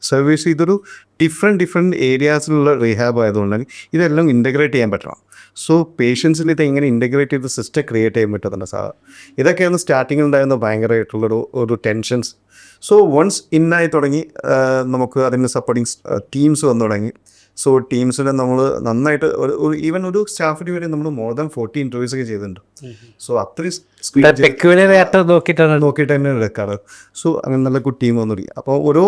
സർവീസ് ഇതൊരു ഡിഫറെൻറ്റ് ഏരിയാസിലുള്ള റീഹാബ് ആയതുകൊണ്ട് ഇതെല്ലാം ഇൻ്റഗ്രേറ്റ് ചെയ്യാൻ പറ്റണം. സോ പേഷ്യൻസിന് ഇത് എങ്ങനെ ഇൻ്റഗ്രേറ്റ് ചെയ്ത് സിസ്റ്റം ക്രിയേറ്റ് ചെയ്യാൻ പറ്റുന്നുണ്ട് സാർ. ഇതൊക്കെയാണ് സ്റ്റാർട്ടിങ്ങിൽ ഉണ്ടായിരുന്ന ഭയങ്കരമായിട്ടുള്ളൊരു ടെൻഷൻസ്. സോ വൺസ് ഇന്നായി തുടങ്ങി നമുക്ക് അതിന് സപ്പോർട്ടിങ് ടീംസ് വന്നു തുടങ്ങി. സോ ടീംസിനെ നമ്മൾ നന്നായിട്ട് ഈവൻ ഒരു സ്റ്റാഫിന് വേണ്ടി നമ്മൾ മോർ ദാൻ 40 ഇൻ്റർവ്യൂസ് ഒക്കെ ചെയ്തിട്ടുണ്ട്. സോ അത്രയും നോക്കിയിട്ട് തന്നെ എടുക്കാറ്. സോ അങ്ങനെ നല്ല ഗുഡ് ടീം വന്നു തുടങ്ങി. അപ്പോൾ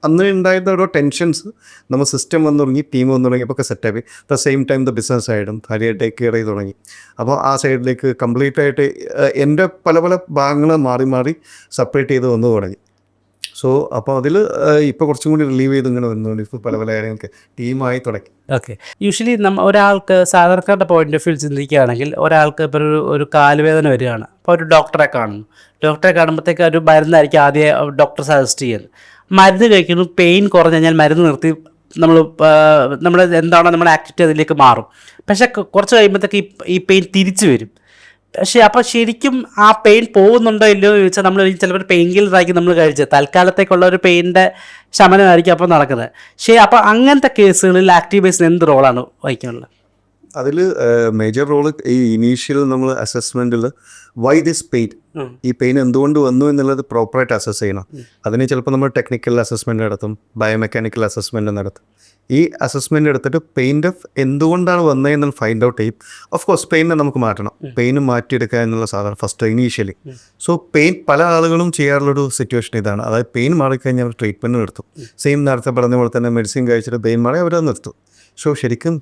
അന്ന് ഉണ്ടായിരുന്ന ഓരോ ടെൻഷൻസ് നമ്മൾ സിസ്റ്റം വന്നു തുടങ്ങി, ടീം വന്നു തുടങ്ങിയപ്പോൾ ഒക്കെ സെറ്റാക്കി. At the same time the business സൈഡും കാര്യമായിട്ട് ടേക്ക് കെയർ ചെയ്ത് തുടങ്ങി. അപ്പോൾ ആ സൈഡിലേക്ക് കംപ്ലീറ്റ് ആയിട്ട് എൻ്റെ പല ഭാഗങ്ങൾ മാറി സെപ്പറേറ്റ് ചെയ്ത് വന്നു തുടങ്ങി. സോ അപ്പോൾ അതിൽ ഇപ്പോൾ കുറച്ചും കൂടി റിലീവ് ചെയ്ത് ഇങ്ങനെ വന്നുകൊണ്ട് ഇപ്പോൾ പല കാര്യങ്ങൾക്ക് ടീമായി തുടങ്ങി. ഓക്കെ, യൂഷ്വലി ഒരാൾക്ക് സാധാരണക്കാരുടെ പോയിന്റ് ഓഫ് വ്യൂ ചിന്തിക്കുകയാണെങ്കിൽ ഒരാൾക്ക് ഇപ്പോൾ ഒരു കാലുവേദന വരികയാണ്, അപ്പോൾ ഒരു ഡോക്ടറെ കാണുമ്പോഴത്തേക്ക് ഒരു മരുന്നായിരിക്കും ആദ്യം ഡോക്ടർ സജസ്റ്റ് ചെയ്യുന്നത്. മരുന്ന് കഴിക്കുന്നു, പെയിൻ കുറഞ്ഞു കഴിഞ്ഞാൽ മരുന്ന് നിർത്തി നമ്മൾ എന്താണോ നമ്മുടെ ആക്ടിവിറ്റി അതിലേക്ക് മാറും. പക്ഷേ കുറച്ച് കഴിയുമ്പോഴത്തേക്ക് ഈ പെയിൻ തിരിച്ചു വരും. പക്ഷേ അപ്പോൾ ശരിക്കും ആ പെയിൻ പോകുന്നുണ്ടോ ഇല്ലയോ എന്ന് ചോദിച്ചാൽ നമ്മൾ ചിലപ്പോൾ പെയിൻ കില്ലറായിരിക്കും നമ്മൾ കഴിച്ചത്, തൽക്കാലത്തേക്കുള്ള ഒരു പെയിൻ്റെ ശമനമായിരിക്കും അപ്പോൾ നടക്കുന്നത്. ശരി, അപ്പോൾ അങ്ങനത്തെ കേസുകളിൽ ആക്റ്റീവ് ബേസിന് എന്ത് റോളാണ് വഹിക്കാനുള്ളത്? അതിൽ മേജർ റോള് ഈ ഇനീഷ്യൽ നമ്മൾ അസസ്മെൻറ്റിൽ വൈ ദിസ് പെയിൻ, ഈ പെയിൻ എന്തുകൊണ്ട് വന്നു എന്നുള്ളത് പ്രോപ്പറായിട്ട് അസസ് ചെയ്യണം. അതിന് ചിലപ്പോൾ നമ്മൾ ടെക്നിക്കൽ അസസ്മെൻറ്റ് നടത്തും, ബയോമെക്കാനിക്കൽ അസസ്മെൻറ്റ് നടത്തും. ഈ അസസ്മെൻറ്റ് എടുത്തിട്ട് പെയിൻ്റെ എന്തുകൊണ്ടാണ് വന്നതെന്ന് ഫൈൻഡ് ഔട്ട് ചെയ്യും. ഓഫ് കോഴ്സ് പെയിനെ നമുക്ക് മാറ്റണം, പെയിന് മാറ്റിയെടുക്കുക എന്നുള്ള സാധനം ഫസ്റ്റ് ഇനീഷ്യലി. സോ പെയിൻ പല ആളുകളും ചെയ്യാറുള്ളൊരു സിറ്റുവേഷൻ ഇതാണ്. അതായത് പെയിൻ മാറിക്കഴിഞ്ഞാൽ അവർ ട്രീറ്റ്മെൻറ്റ് നിർത്തും. സെയിം നേരത്തെ പറഞ്ഞ പോലെ തന്നെ മെഡിസിൻ കഴിച്ചിട്ട് പെയിൻ മാറി അവരത് നിർത്തും. സോ ശരിക്കും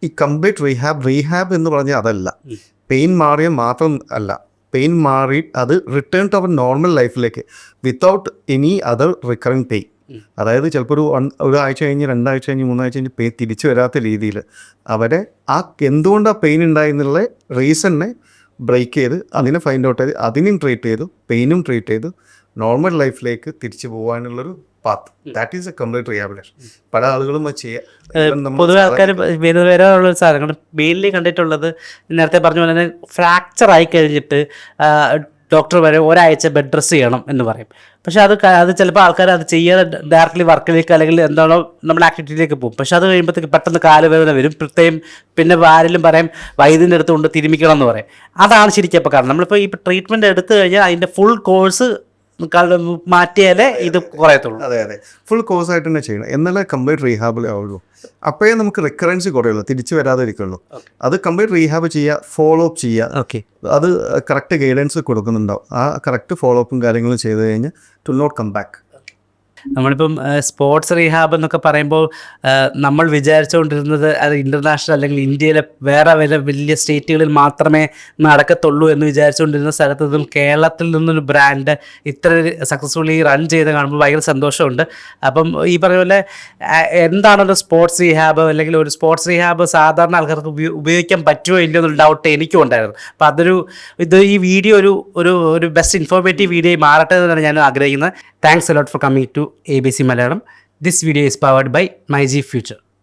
ഈ കംപ്ലീറ്റ് റീഹാബ് എന്ന് പറഞ്ഞാൽ അതല്ല. പെയിൻ മാറിയ മാത്രം അല്ല, പെയിൻ മാറി അത് റിട്ടേൺ ടു അവർ നോർമൽ ലൈഫിലേക്ക് without any other recurring pain. അതായത് ചിലപ്പോൾ ഒരു ആഴ്ച കഴിഞ്ഞ് 2 ആഴ്ച കഴിഞ്ഞ് 3 ആഴ്ച കഴിഞ്ഞ് പെയിൻ തിരിച്ചു വരാത്ത രീതിയിൽ അവരെ എന്തുകൊണ്ട് ആ പെയിൻ ഉണ്ടായി എന്നുള്ള റീസണിനെ ബ്രേക്ക് ചെയ്ത് അതിനെ ഫൈൻഡ് ഔട്ട് ചെയ്ത് അതിനും ട്രീറ്റ് ചെയ്തു, പെയിനും ട്രീറ്റ് ചെയ്തു നോർമൽ ലൈഫിലേക്ക് തിരിച്ചു പോകാനുള്ളൊരു path. That is a complete rehabilitation. പല ആളുകളും പൊതുവെ ആൾക്കാർ വരാനുള്ള സാധനങ്ങൾ മെയിൻലി കണ്ടിട്ടുള്ളത് നേരത്തെ പറഞ്ഞ പോലെ തന്നെ ഫ്രാക്ചർ ആയി കഴിഞ്ഞിട്ട് ഡോക്ടർ വരെ ഒരാഴ്ച ബെഡ് റെസ്റ്റ് ചെയ്യണം എന്ന് പറയും. പക്ഷേ അത് ചിലപ്പോൾ ആൾക്കാർ അത് ചെയ്യാതെ ഡയറക്റ്റ്ലി വർക്കിലേക്ക് അല്ലെങ്കിൽ എന്താണോ നമ്മുടെ ആക്ടിവിറ്റിയിലേക്ക് പോകും. പക്ഷെ അത് കഴിയുമ്പോഴത്തേക്ക് പെട്ടെന്ന് കാലുവേദന വരും, പിന്നെ ആരെങ്കിലും പറയും വൈദ്യൻ്റെ അടുത്ത് കൊണ്ട് തിരുമിക്കണം എന്ന് പറയും. അതാണ് ശരിക്കും അപ്പോൾ കാരണം നമ്മളിപ്പോൾ ഈ ട്രീറ്റ്മെൻറ്റ് എടുത്തു കഴിഞ്ഞാൽ അതിൻ്റെ ഫുൾ കോഴ്സ് മാറ്റിയാലേ ഇത് കുറയത്തുള്ളൂ. അതെ, ഫുൾ കോഴ്സ് ആയിട്ട് തന്നെ ചെയ്യണം, എന്നാലേ കംപ്ലീറ്റ് റീഹാബിലേ ആവുള്ളൂ. അപ്പോഴേ നമുക്ക് റിക്കറൻസ് കുറയുള്ളൂ, തിരിച്ചു വരാതെ ഇരിക്കുള്ളൂ. അത് കംപ്ലീറ്റ് റീഹാബ് ചെയ്യുക, ഫോളോ അപ്പ് ചെയ്യുക. ഓക്കെ, അത് കറക്റ്റ് ഗൈഡൻസ് കൊടുക്കുന്നുണ്ടാവും. ആ കറക്റ്റ് ഫോളോ അപ്പും കാര്യങ്ങളും ചെയ്ത് കഴിഞ്ഞാൽ ടു നോട്ട് കം ബാക്ക്. നമ്മളിപ്പം സ്പോർട്സ് റീഹാബ് എന്നൊക്കെ പറയുമ്പോൾ നമ്മൾ വിചാരിച്ചുകൊണ്ടിരുന്നത് അത് ഇൻ്റർനാഷണൽ അല്ലെങ്കിൽ ഇന്ത്യയിലെ വേറെ വലിയ സ്റ്റേറ്റുകളിൽ മാത്രമേ നടക്കത്തുള്ളൂ എന്ന് വിചാരിച്ചുകൊണ്ടിരുന്ന സ്ഥലത്ത് നിന്നും കേരളത്തിൽ നിന്നൊരു ബ്രാൻഡ് ഇത്ര സക്സസ്ഫുള്ളി റൺ ചെയ്ത് കാണുമ്പോൾ ഭയങ്കര സന്തോഷമുണ്ട്. അപ്പം ഈ പറഞ്ഞ പോലെ എന്താണൊരു സ്പോർട്സ് റീഹാബ് അല്ലെങ്കിൽ ഒരു സ്പോർട്സ് റീഹാബ് സാധാരണ ആൾക്കാർക്ക് ഉപയോഗിക്കാൻ പറ്റുമോ ഇല്ലയോ എന്നൊരു ഡൗട്ട് എനിക്കും ഉണ്ടായിരുന്നു. അപ്പം ഈ വീഡിയോ ഒരു ബെസ്റ്റ് ഇൻഫോർമേറ്റീവ് വീഡിയോ മാറട്ടെ എന്നാണ് ഞാൻ ആഗ്രഹിക്കുന്നത്. Thanks a lot for coming to ABC Malayalam. This video is powered by MyG Future.